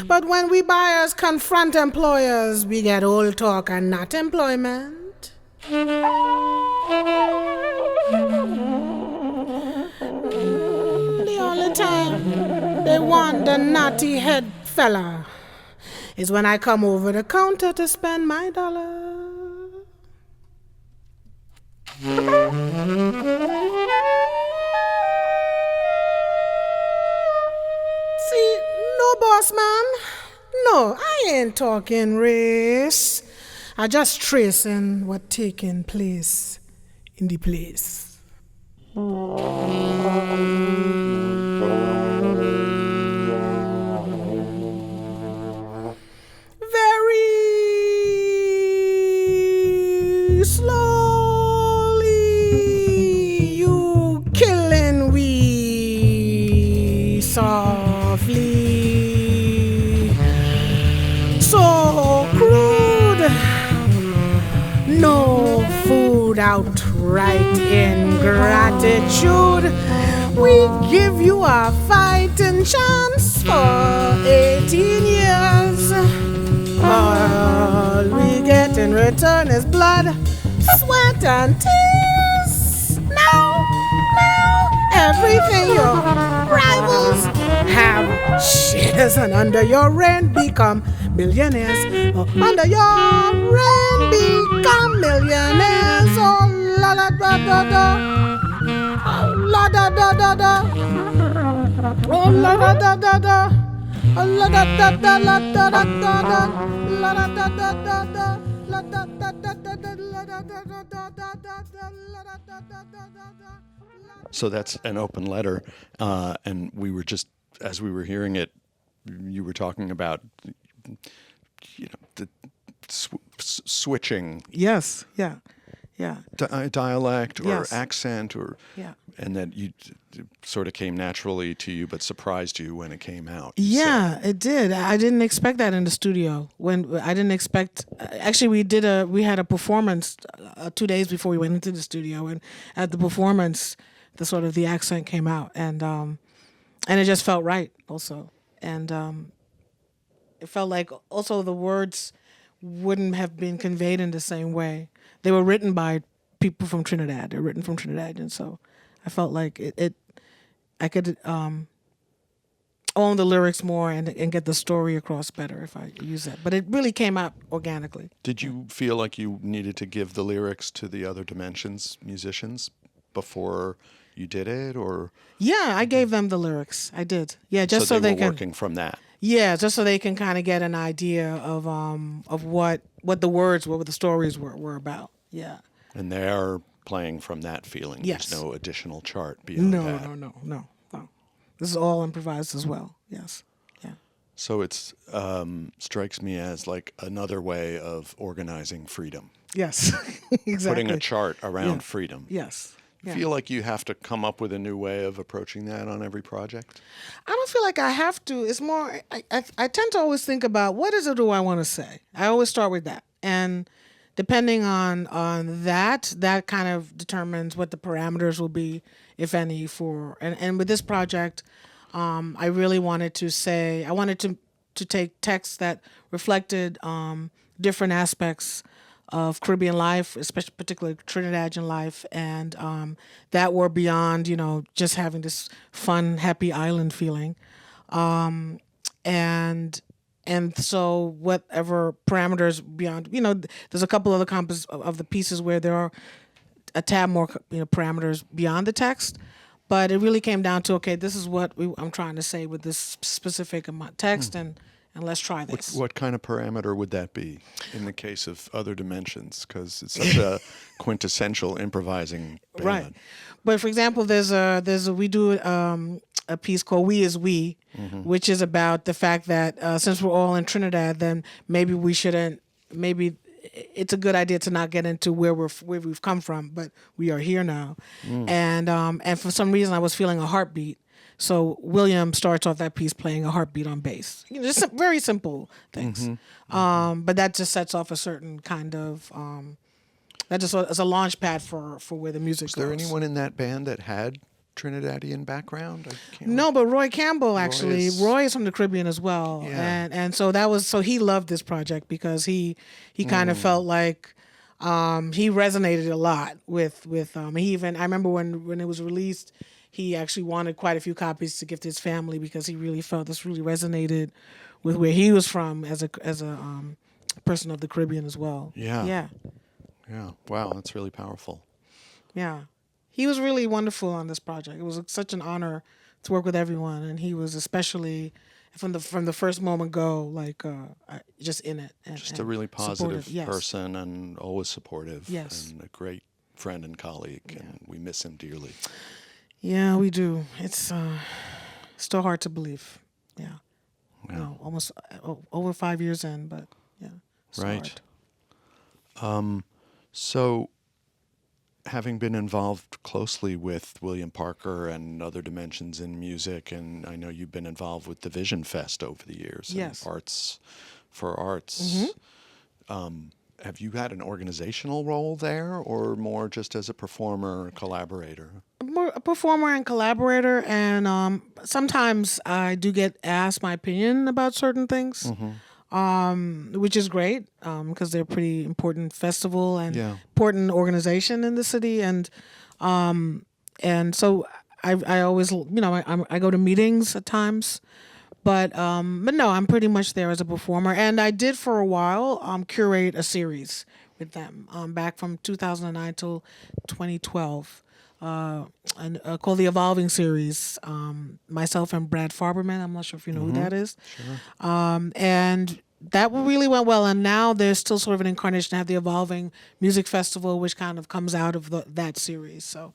[SPEAKER 1] But when we buyers confront employers, we get old talk and not employment. The only time they want the naughty head fella is when I come over the counter to spend my dollar. See, no boss man, no, I ain't talking race. I just tracing what taking place in the place. Very slowly you killing we softly. So crude, no food, outright ingratitude. We give you a fighting chance for 18 years. All we get in return is blood, sweat and tears. Now, everything your rivals have shares, and under your reign become millionaires. Oh, under your reign become millionaires. Oh, la la da da da. Oh, la da da da da. Oh, la da da da da. Oh, la da da da la da da da da. La da da da da da. La da da da da da. La da da da da da da. La da da da da da.
[SPEAKER 2] So that's an open letter, and we were just, as we were hearing it, you were talking about, the switching.
[SPEAKER 3] Yes. Yeah.
[SPEAKER 2] Dialect or
[SPEAKER 3] Yes.
[SPEAKER 2] accent,
[SPEAKER 3] Yeah.
[SPEAKER 2] and that you sort of came naturally to you, but surprised you when it came out.
[SPEAKER 3] Yeah, it did. I didn't expect that in the studio. When I didn't expect, actually, we had a performance 2 days before we went into the studio, and at the performance, the accent came out, and it just felt right also, and it felt like also the words wouldn't have been conveyed in the same way. They were written by people from Trinidad. They're written from Trinidad, and so I felt like I could own the lyrics more and get the story across better if I use that. But it really came out organically.
[SPEAKER 2] Did you feel like you needed to give the lyrics to the Other Dimensions musicians before you did it, or?
[SPEAKER 3] Yeah, I gave them the lyrics. I did. Yeah, just
[SPEAKER 2] so
[SPEAKER 3] so they
[SPEAKER 2] were
[SPEAKER 3] can
[SPEAKER 2] working from that.
[SPEAKER 3] Yeah, just so they can kind of get an idea of what the words, what the stories were about. Yeah.
[SPEAKER 2] And they're playing from that feeling.
[SPEAKER 3] Yes.
[SPEAKER 2] There's no additional chart beyond that.
[SPEAKER 3] No. This is all improvised as well. Yes. Yeah.
[SPEAKER 2] So it's strikes me as like another way of organizing freedom.
[SPEAKER 3] Yes. Exactly.
[SPEAKER 2] Putting a chart around
[SPEAKER 3] Yeah.
[SPEAKER 2] freedom.
[SPEAKER 3] Yes. Yeah.
[SPEAKER 2] Feel like you have to come up with a new way of approaching that on every project?
[SPEAKER 3] I don't feel like I have to. It's more, I tend to always think about what is it do I want to say. I always start with that. And depending on that kind of determines what the parameters will be, if any, for, and with this project, I really wanted to take texts that reflected different aspects of Caribbean life, especially particularly Trinidadian life, and that were beyond, just having this fun, happy island feeling, and so whatever parameters beyond, there's a couple other of the pieces where there are a tad more, parameters beyond the text, but it really came down to, okay, this is what I'm trying to say with this specific amount text, and let's try this.
[SPEAKER 2] What kind of parameter would that be in the case of Other Dimensions? Because it's such a quintessential improvising band.
[SPEAKER 3] Right. But for example, we do a piece called We Is We, which is about the fact that since we're all in Trinidad, then maybe it's a good idea to not get into where we've come from, but we are here now. And for some reason I was feeling a heartbeat. So William starts off that piece playing a heartbeat on bass. Just some very simple things. But that just sets off a certain kind of that just is a launch pad for where the music goes.
[SPEAKER 2] Was there anyone in that band that had Trinidadian background?
[SPEAKER 3] No, but Roy Campbell actually. Roy is from the Caribbean as well,
[SPEAKER 2] Yeah.
[SPEAKER 3] and so he loved this project because he kind of felt like he resonated a lot with he even, I remember when it was released, he actually wanted quite a few copies to give to his family because he really felt this really resonated with where he was from as a person of the Caribbean as well.
[SPEAKER 2] Yeah. Wow, that's really powerful.
[SPEAKER 3] Yeah. He was really wonderful on this project. It was such an honor to work with everyone, and he was especially from the first moment go, just in it.
[SPEAKER 2] Just a really positive
[SPEAKER 3] supportive. Yes.
[SPEAKER 2] person and always supportive.
[SPEAKER 3] Yes.
[SPEAKER 2] And a great friend and colleague, and we miss him dearly.
[SPEAKER 3] Yeah, we do. It's still hard to believe. Yeah. Almost over 5 years in, but yeah.
[SPEAKER 2] Right. So, having been involved closely with William Parker and Other Dimensions in music, and I know you've been involved with the Vision Fest over the years.
[SPEAKER 3] Yes.
[SPEAKER 2] And Arts for Arts. Have you had an organizational role there, or more just as a performer, collaborator?
[SPEAKER 3] More a performer and collaborator, and sometimes I do get asked my opinion about certain things. which is great because they're a pretty important festival and
[SPEAKER 2] Yeah.
[SPEAKER 3] important organization in the city, and so I always I go to meetings at times, but no, I'm pretty much there as a performer, and I did for a while curate a series with them back from 2009 till 2012. Called the Evolving Series. Myself and Brad Farberman. I'm not sure if you know who that is.
[SPEAKER 2] Sure.
[SPEAKER 3] And that really went well. And now there's still sort of an incarnation to have the Evolving Music Festival, which kind of comes out of that series. So,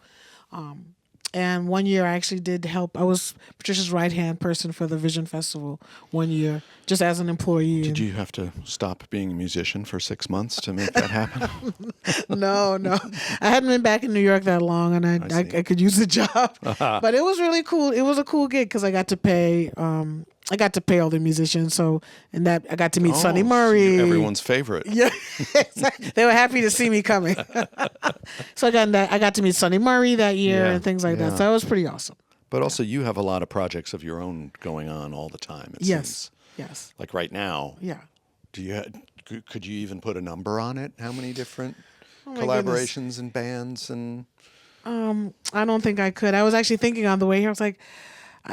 [SPEAKER 3] and one year I actually did help. I was Patricia's right-hand person for the Vision Festival one year, just as an employee.
[SPEAKER 2] Did you have to stop being a musician for 6 months to make that happen?
[SPEAKER 3] No. I hadn't been back in New York that long, and I could use the job. But it was really cool. It was a cool gig because I got to pay. I got to pay all the musicians. So, and that I got to meet Sonny Murray.
[SPEAKER 2] So everyone's favorite.
[SPEAKER 3] Yeah, they were happy to see me coming. So I got to meet Sonny Murray that year and things like that. So that was pretty awesome.
[SPEAKER 2] But also, you have a lot of projects of your own going on all the time. It seems.
[SPEAKER 3] Yes.
[SPEAKER 2] Like right now.
[SPEAKER 3] Yeah.
[SPEAKER 2] Could you even put a number on it? How many different
[SPEAKER 3] my
[SPEAKER 2] collaborations and bands and?
[SPEAKER 3] I don't think I could. I was actually thinking on the way here. I was like,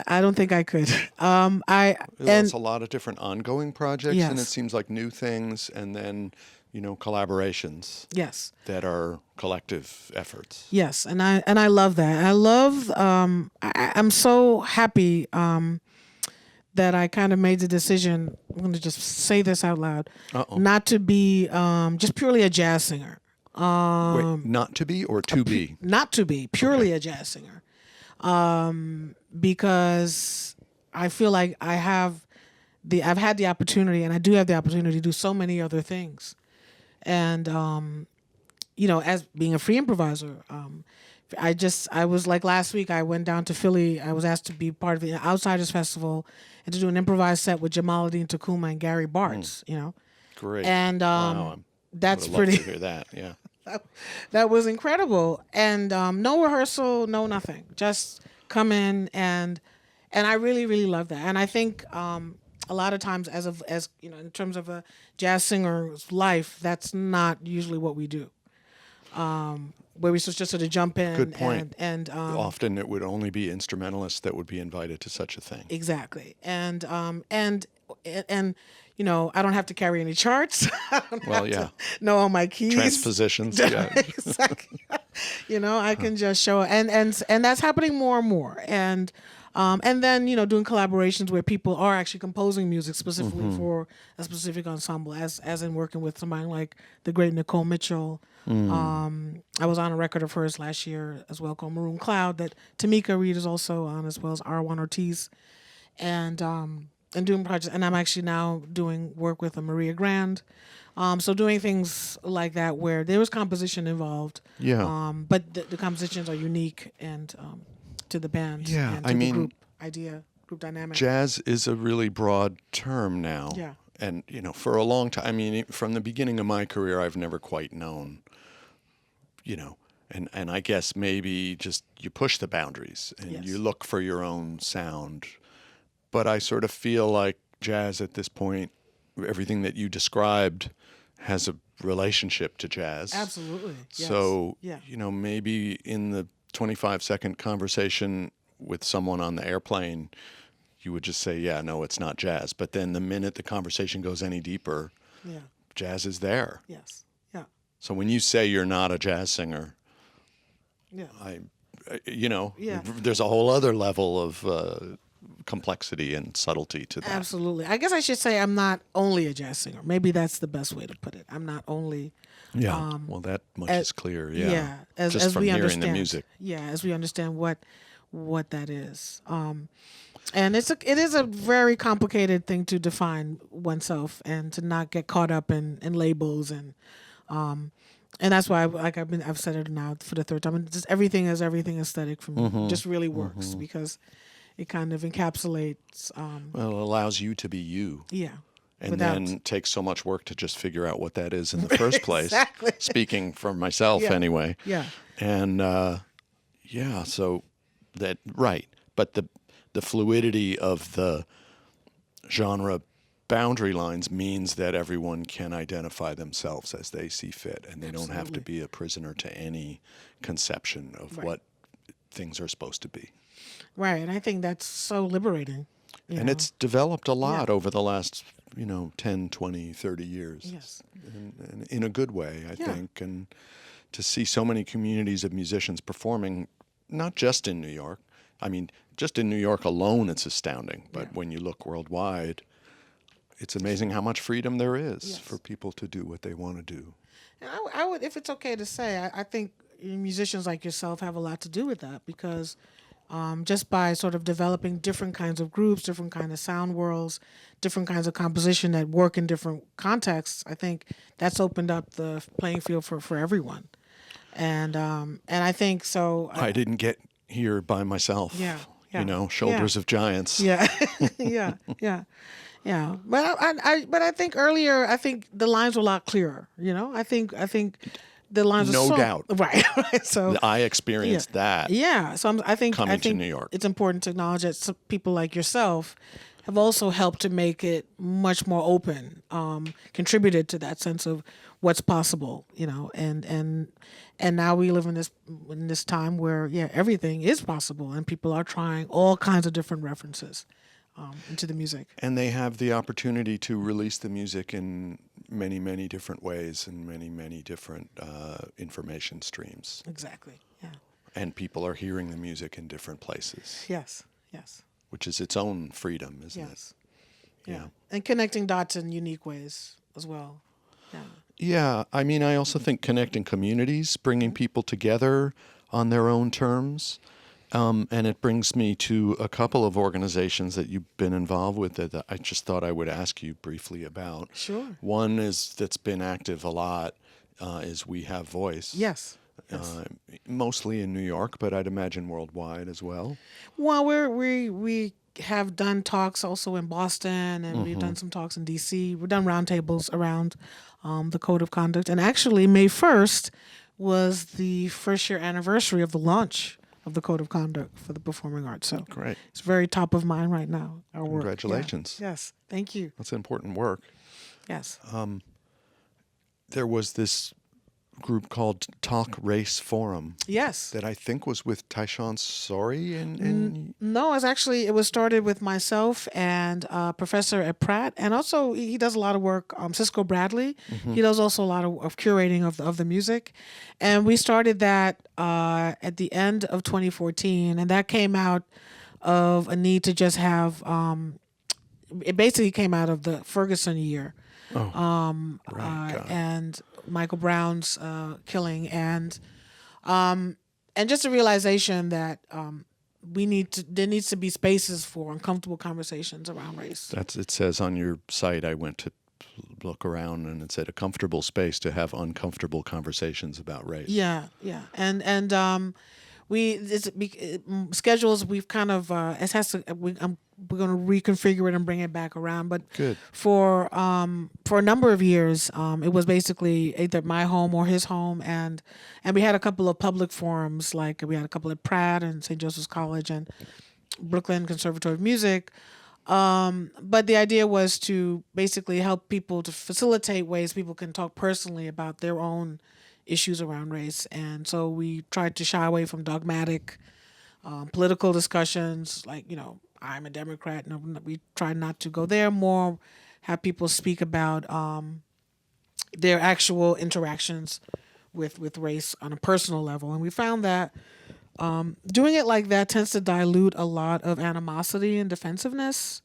[SPEAKER 3] I don't think I could.
[SPEAKER 2] There's a lot of different ongoing projects, and it
[SPEAKER 3] Yes.
[SPEAKER 2] seems like new things, and then collaborations.
[SPEAKER 3] Yes.
[SPEAKER 2] That are collective efforts.
[SPEAKER 3] Yes, and I love that. I love. I'm so happy that I kind of made the decision. I'm going to just say this out loud, not to be just purely a jazz singer.
[SPEAKER 2] Wait, not to be or to be?
[SPEAKER 3] Not to be purely a jazz singer, because I feel like I've had the opportunity, and I do have the opportunity to do so many other things, and as being a free improviser, I was like last week. I went down to Philly. I was asked to be part of the Outsiders Festival and to do an improvised set with Jamaluddin Takuma and Gary Bartz.
[SPEAKER 2] Great.
[SPEAKER 3] And
[SPEAKER 2] wow,
[SPEAKER 3] that's
[SPEAKER 2] would love
[SPEAKER 3] pretty.
[SPEAKER 2] to hear that. Yeah.
[SPEAKER 3] That was incredible, and no rehearsal, no nothing. Just come in, and I really, really love that. And I think a lot of times, as in terms of a jazz singer's life, that's not usually what we do. Where we just sort of jump in.
[SPEAKER 2] Good point.
[SPEAKER 3] And
[SPEAKER 2] often it would only be instrumentalists that would be invited to such a thing.
[SPEAKER 3] Exactly, and I don't have to carry any charts. I don't have to know all my keys.
[SPEAKER 2] Transpositions. Yeah.
[SPEAKER 3] Exactly. I can just show and that's happening more and more. And then doing collaborations where people are actually composing music specifically for a specific ensemble, as in working with somebody like the great Nicole Mitchell. I was on a record of hers last year as well called Maroon Cloud that Tamika Reed is also on, as well as R1 Ortiz, and doing projects. And I'm actually now doing work with a Maria Grand. So doing things like that where there was composition involved.
[SPEAKER 2] Yeah.
[SPEAKER 3] But the compositions are unique and to the band.
[SPEAKER 2] Yeah,
[SPEAKER 3] and to the group idea, group dynamic.
[SPEAKER 2] Jazz is a really broad term now.
[SPEAKER 3] Yeah.
[SPEAKER 2] And, for a long time, from the beginning of my career, I've never quite known, and I guess maybe just you push the boundaries and you look for your own sound. But I sort of feel like jazz at this point, everything that you described has a relationship to jazz.
[SPEAKER 3] Absolutely. Yes.
[SPEAKER 2] So,
[SPEAKER 3] yeah.
[SPEAKER 2] Maybe in the 25-second conversation with someone on the airplane, you would just say, yeah, no, it's not jazz. But then the minute the conversation goes any deeper, jazz is there.
[SPEAKER 3] Yes. Yeah.
[SPEAKER 2] So when you say you're not a jazz singer, there's a whole other level of complexity and subtlety to that.
[SPEAKER 3] Absolutely. I guess I should say I'm not only a jazz singer. Maybe that's the best way to put it. I'm not only.
[SPEAKER 2] Yeah. Well, that much is clear. Yeah.
[SPEAKER 3] Yeah.
[SPEAKER 2] Just from
[SPEAKER 3] we
[SPEAKER 2] hearing
[SPEAKER 3] understand
[SPEAKER 2] the music.
[SPEAKER 3] Yeah, as we understand what that is. And it is a very complicated thing to define oneself and to not get caught up in labels and that's why I've said it now for the third time. And just everything aesthetic for me just really works because it kind of encapsulates.
[SPEAKER 2] Well, it allows you to be you.
[SPEAKER 3] Yeah.
[SPEAKER 2] And then takes so much work to just figure out what that is in the first place.
[SPEAKER 3] Exactly.
[SPEAKER 2] Speaking for myself anyway.
[SPEAKER 3] Yeah.
[SPEAKER 2] And so that right. But the fluidity of the genre boundary lines means that everyone can identify themselves as they see fit, and they don't have to be a prisoner to any conception of what things are supposed to be.
[SPEAKER 3] Right, and I think that's so liberating.
[SPEAKER 2] And it's developed a lot over the last, 10, 20, 30 years.
[SPEAKER 3] Yes.
[SPEAKER 2] And in a good way, I think. And to see so many communities of musicians performing, not just in New York. I mean, just in New York alone, it's astounding. But when you look worldwide, it's amazing how much freedom there is for people to do what they want to do.
[SPEAKER 3] And I would, if it's okay to say, I think musicians like yourself have a lot to do with that, because just by sort of developing different kinds of groups, different kind of sound worlds, different kinds of composition that work in different contexts, I think that's opened up the playing field for everyone. And I think so.
[SPEAKER 2] I didn't get here by myself.
[SPEAKER 3] Yeah.
[SPEAKER 2] Shoulders of giants.
[SPEAKER 3] Yeah, yeah. But I think earlier, I think the lines were a lot clearer. I think the lines
[SPEAKER 2] No
[SPEAKER 3] are
[SPEAKER 2] doubt.
[SPEAKER 3] Right. So
[SPEAKER 2] I experienced that.
[SPEAKER 3] Yeah. So I think
[SPEAKER 2] to New York.
[SPEAKER 3] It's important to acknowledge that some people like yourself have also helped to make it much more open, contributed to that sense of what's possible, and now we live in this time where everything is possible, and people are trying all kinds of different references into the music.
[SPEAKER 2] And they have the opportunity to release the music in many, many different ways and many, many different information streams.
[SPEAKER 3] Exactly. Yeah.
[SPEAKER 2] And people are hearing the music in different places.
[SPEAKER 3] Yes.
[SPEAKER 2] Which is its own freedom, isn't it?
[SPEAKER 3] Yeah. And connecting dots in unique ways as well. Yeah.
[SPEAKER 2] Yeah. I mean, I also think connecting communities, bringing people together on their own terms. And it brings me to a couple of organizations that you've been involved with that I just thought I would ask you briefly about.
[SPEAKER 3] Sure.
[SPEAKER 2] One that's been active a lot is We Have Voice.
[SPEAKER 3] Yes.
[SPEAKER 2] Mostly in New York, but I'd imagine worldwide as well.
[SPEAKER 3] Well, we have done talks also in Boston, and we've done some talks in D.C. We've done roundtables around the Code of Conduct. And actually, May 1st was the first-year anniversary of the launch of the Code of Conduct for the performing arts. So
[SPEAKER 2] Great.
[SPEAKER 3] It's very top of mind right now, our work.
[SPEAKER 2] Congratulations.
[SPEAKER 3] Yeah. Yes, thank you.
[SPEAKER 2] That's important work.
[SPEAKER 3] Yes.
[SPEAKER 2] There was this group called Talk Race Forum.
[SPEAKER 3] Yes.
[SPEAKER 2] That I think was with Tyshawn Sorry and
[SPEAKER 3] No, it was started with myself and a professor at Pratt, and also he does a lot of work. Cisco Bradley, he does also a lot of curating of the music, and we started that at the end of 2014, and that came out of a need to just have. It basically came out of the Ferguson year. And Michael Brown's killing, and just a realization that there needs to be spaces for uncomfortable conversations around race.
[SPEAKER 2] It says on your site, I went to look around, and it said a comfortable space to have uncomfortable conversations about race.
[SPEAKER 3] Yeah, and schedules we've kind of it has to we're going to reconfigure it and bring it back around, but
[SPEAKER 2] Good.
[SPEAKER 3] For a number of years it was basically either my home or his home, and we had a couple of public forums, like we had a couple at Pratt and St. Joseph's College and Brooklyn Conservatory of Music, but the idea was to basically help people, to facilitate ways people can talk personally about their own issues around race. And so we tried to shy away from dogmatic political discussions, like, I'm a Democrat. No, we tried not to go there. More have people speak about their actual interactions with race on a personal level. And we found that doing it like that tends to dilute a lot of animosity and defensiveness.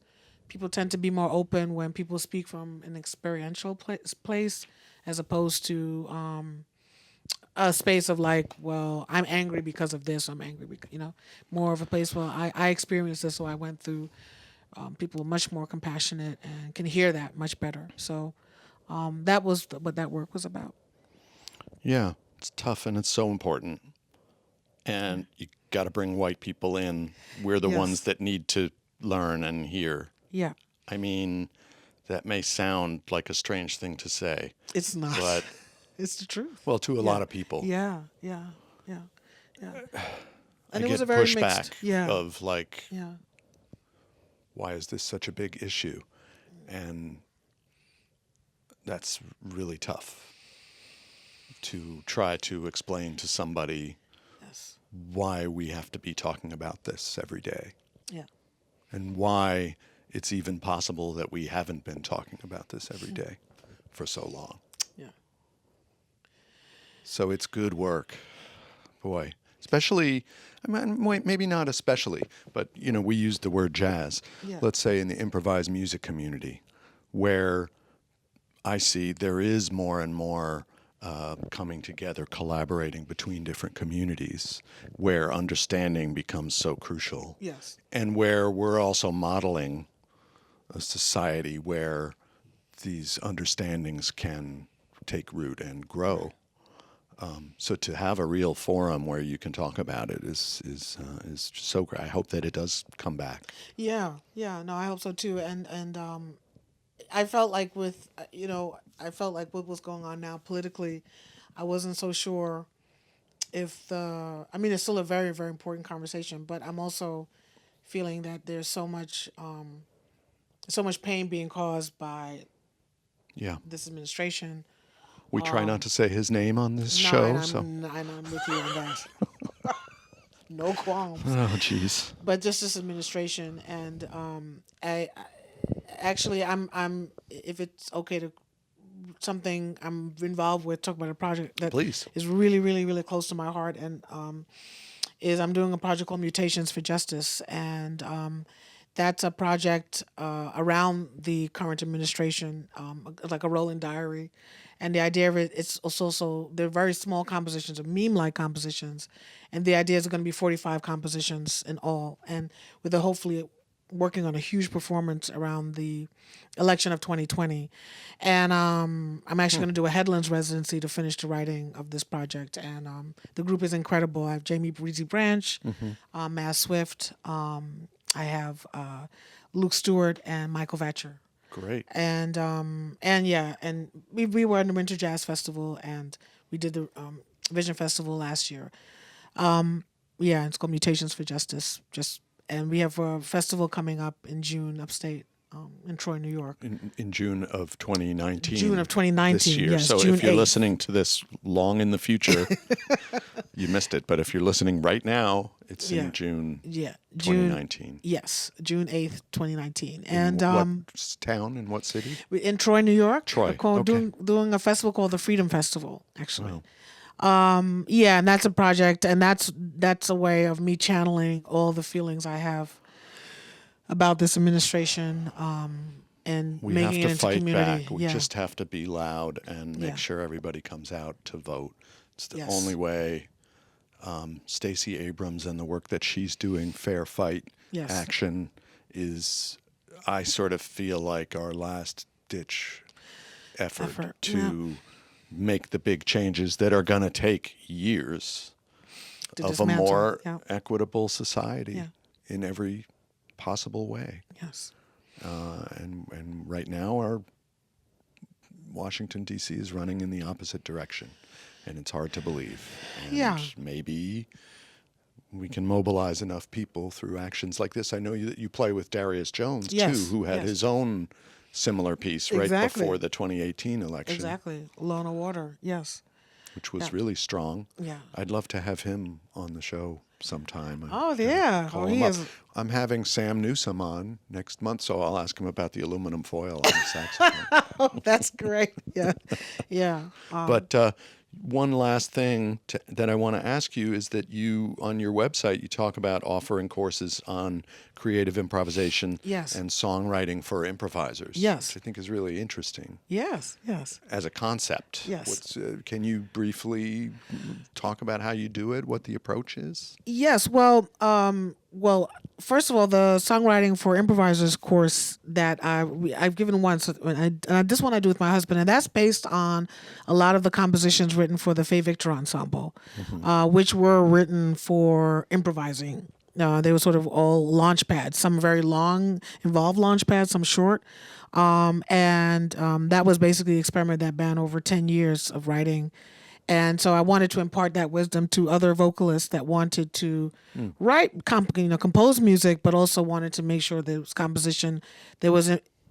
[SPEAKER 3] People tend to be more open when people speak from an experiential place as opposed to a space of like, well, I'm angry because of this. I'm angry because, more of a place where I experienced this, so I went through. People are much more compassionate and can hear that much better. So that was what that work was about.
[SPEAKER 2] Yeah, it's tough and it's so important. And you got to bring white people in. We're the ones that need to learn and hear.
[SPEAKER 3] Yeah.
[SPEAKER 2] I mean, that may sound like a strange thing to say.
[SPEAKER 3] It's not.
[SPEAKER 2] But
[SPEAKER 3] it's the truth.
[SPEAKER 2] Well, to a lot of people.
[SPEAKER 3] Yeah. And
[SPEAKER 2] I
[SPEAKER 3] it was
[SPEAKER 2] get
[SPEAKER 3] a very
[SPEAKER 2] pushback
[SPEAKER 3] mixed.
[SPEAKER 2] of like, why is this such a big issue? And that's really tough to try to explain to somebody
[SPEAKER 3] Yes.
[SPEAKER 2] why we have to be talking about this every day
[SPEAKER 3] Yeah.
[SPEAKER 2] and why it's even possible that we haven't been talking about this every day for so long.
[SPEAKER 3] Yeah.
[SPEAKER 2] So it's good work. Boy, especially, I mean, maybe not especially, but, we use the word jazz.
[SPEAKER 3] Yeah.
[SPEAKER 2] Let's say in the improvised music community, where I see there is more and more coming together, collaborating between different communities, where understanding becomes so crucial.
[SPEAKER 3] Yes.
[SPEAKER 2] And where we're also modeling a society where these understandings can take root and grow. So to have a real forum where you can talk about it is so great. I hope that it does come back.
[SPEAKER 3] Yeah. Yeah. No, I hope so too. And I felt like with I felt like what was going on now politically, I wasn't so sure if I mean, it's still a very, very important conversation, but I'm also feeling that there's so much pain being caused by
[SPEAKER 2] Yeah.
[SPEAKER 3] this administration.
[SPEAKER 2] We try not to say his name on this
[SPEAKER 3] No,
[SPEAKER 2] show.
[SPEAKER 3] and I'm,
[SPEAKER 2] So.
[SPEAKER 3] and I'm with you on that. No qualms.
[SPEAKER 2] Oh, jeez.
[SPEAKER 3] But just this administration, and I actually I'm if it's okay to something I'm involved with, talk about a project that
[SPEAKER 2] Please.
[SPEAKER 3] is really, really, really close to my heart, and is I'm doing a project called Mutations for Justice, and that's a project around the current administration, like a rolling diary. And the idea of it, it's also they're very small compositions, or meme-like compositions, and the idea is going to be 45 compositions in all, and with hopefully working on a huge performance around the election of 2020. And I'm actually going to do a Headlands residency to finish the writing of this project. And the group is incredible. I have Jamie Breezy Branch, Mass Swift. I have Luke Stewart and Michael Vatcher.
[SPEAKER 2] Great.
[SPEAKER 3] And we were in the Winter Jazz Festival, and we did the Vision Festival last year. It's called Mutations for Justice. And we have a festival coming up in June upstate in Troy, New York.
[SPEAKER 2] In June of 2019.
[SPEAKER 3] June of 2019,
[SPEAKER 2] This year.
[SPEAKER 3] yes,
[SPEAKER 2] So
[SPEAKER 3] June
[SPEAKER 2] if you're
[SPEAKER 3] 8th.
[SPEAKER 2] listening to this long in the future, you missed it. But if you're listening right now, it's in June 2019.
[SPEAKER 3] Yes, June 8th, 2019.
[SPEAKER 2] In
[SPEAKER 3] And
[SPEAKER 2] what town and what city?
[SPEAKER 3] in Troy, New York.
[SPEAKER 2] Troy,
[SPEAKER 3] Doing a festival called the Freedom Festival, actually. And that's a project, and that's a way of me channeling all the feelings I have about this administration, and
[SPEAKER 2] We
[SPEAKER 3] making
[SPEAKER 2] have
[SPEAKER 3] it
[SPEAKER 2] to
[SPEAKER 3] into
[SPEAKER 2] fight
[SPEAKER 3] community.
[SPEAKER 2] back. We just have to be loud and make sure everybody comes out to vote. It's the only way. Stacey Abrams and the work that she's doing, Fair Fight Action, is, I sort of feel like, our last ditch effort to make the big changes that are going to take years
[SPEAKER 3] To
[SPEAKER 2] of
[SPEAKER 3] dismantle.
[SPEAKER 2] a more
[SPEAKER 3] Yeah.
[SPEAKER 2] equitable society in every possible way.
[SPEAKER 3] Yes.
[SPEAKER 2] And right now, our Washington, D.C. is running in the opposite direction, and it's hard to believe. And maybe we can mobilize enough people through actions like this. I know that you play with Darius Jones, too, who had his own similar piece right before the 2018 election.
[SPEAKER 3] Exactly. Law and Order. Yes.
[SPEAKER 2] Which was really strong.
[SPEAKER 3] Yeah.
[SPEAKER 2] I'd love to have him on the show sometime.
[SPEAKER 3] Oh, yeah.
[SPEAKER 2] Call
[SPEAKER 3] He
[SPEAKER 2] him up.
[SPEAKER 3] is.
[SPEAKER 2] I'm having Sam Newsom on next month, so I'll ask him about the aluminum foil on the saxophone.
[SPEAKER 3] Oh, that's great. Yeah. Yeah.
[SPEAKER 2] But one last thing that I want to ask you is that you, on your website, you talk about offering courses on creative improvisation and songwriting for improvisers.
[SPEAKER 3] Yes.
[SPEAKER 2] Which I think is really interesting.
[SPEAKER 3] Yes. Yes.
[SPEAKER 2] As a concept.
[SPEAKER 3] Yes.
[SPEAKER 2] Can you briefly talk about how you do it, what the approach is?
[SPEAKER 3] Yes. Well, first of all, the songwriting for improvisers course that I've given once, this one I do with my husband, and that's based on a lot of the compositions written for the Fay Victor ensemble, which were written for improvising. They were sort of all launch pads, some very long, involved launch pads, some short. That was basically the experiment that ran over 10 years of writing. And so I wanted to impart that wisdom to other vocalists that wanted to write, compose music, but also wanted to make sure there was composition. There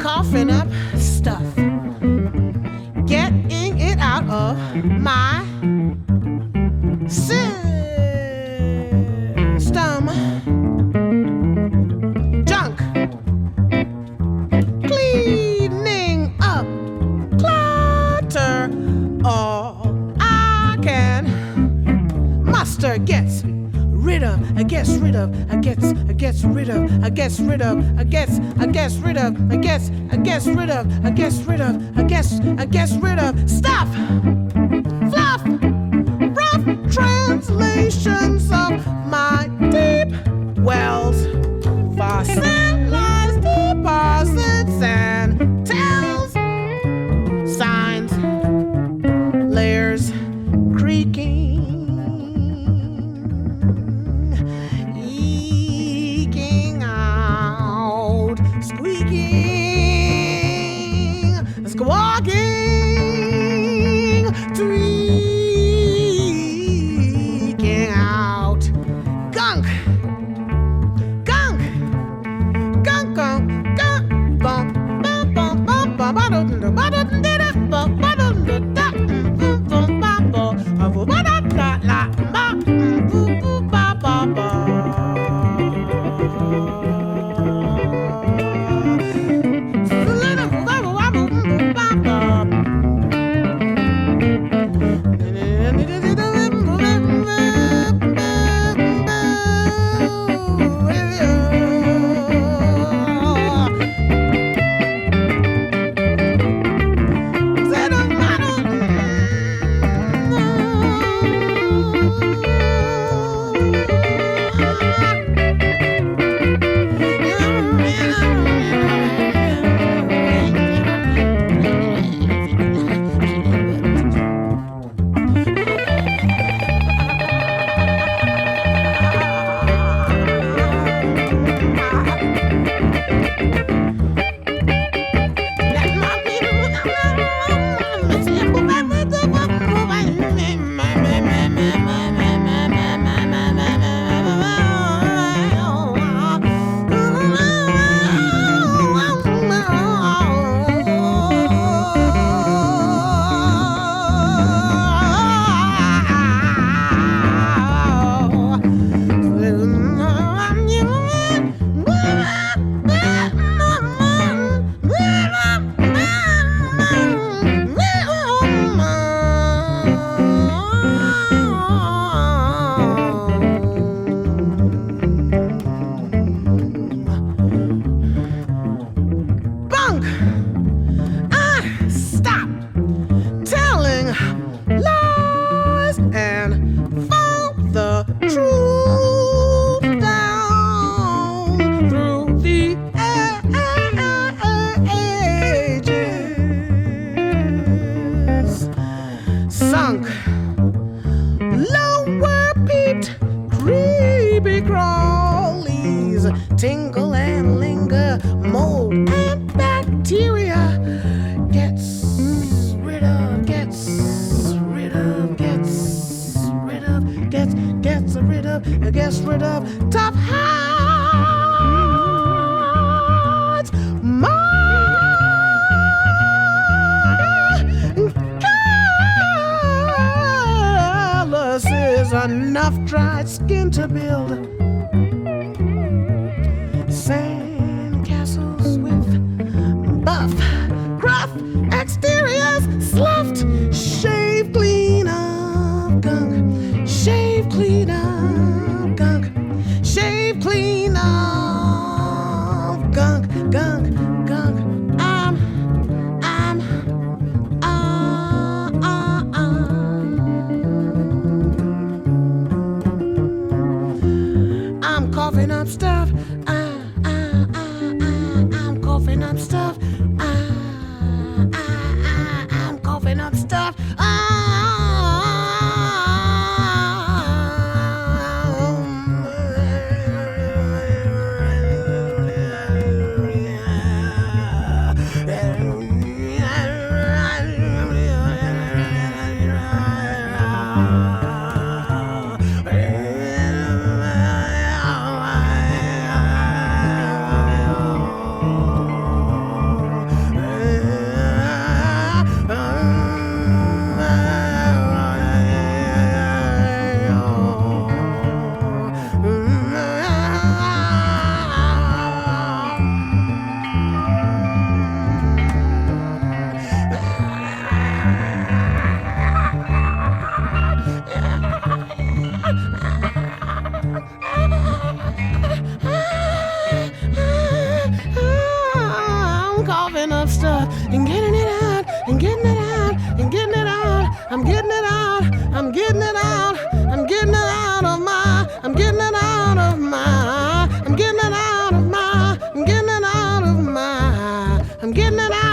[SPEAKER 1] coughing up stuff, getting it out of my system. Junk, cleaning up clutter, all I can muster gets rid of, I gets rid of, I gets rid of, I gets rid of, I gets rid of, I gets rid of, I gets rid of, I gets rid of stuff, fluff, rough translations of my deep wells, fossilized deposits and tells, signs, layers, creaking, eking out, squeaking, squawking, tweaking out, gunk, gunk, gunk, gunk, gunk, bum, bum, bum, bum, bum, ba-dum, ba-dum, da-da, bum, ba-dum, da-da, bum, bum, bum, bum, ba-da-da-la, ba, boo, boo, ba, ba, ba. Tingle and linger, mold and bacteria. Gets rid of, gets rid of, gets rid of, gets rid of, gets rid of tough hearts. Calluses, enough dried skin to build sand castles with buff, gruff exteriors, sloughed, shave clean of gunk, shave clean of gunk, shave clean of gunk, gunk, gunk. I'm coughing up stuff and getting it out and getting it out and getting it out. I'm getting it out. I'm getting it out. I'm getting it out of my. I'm getting it out of my. I'm getting it out of my. I'm getting it out of my. I'm getting it out.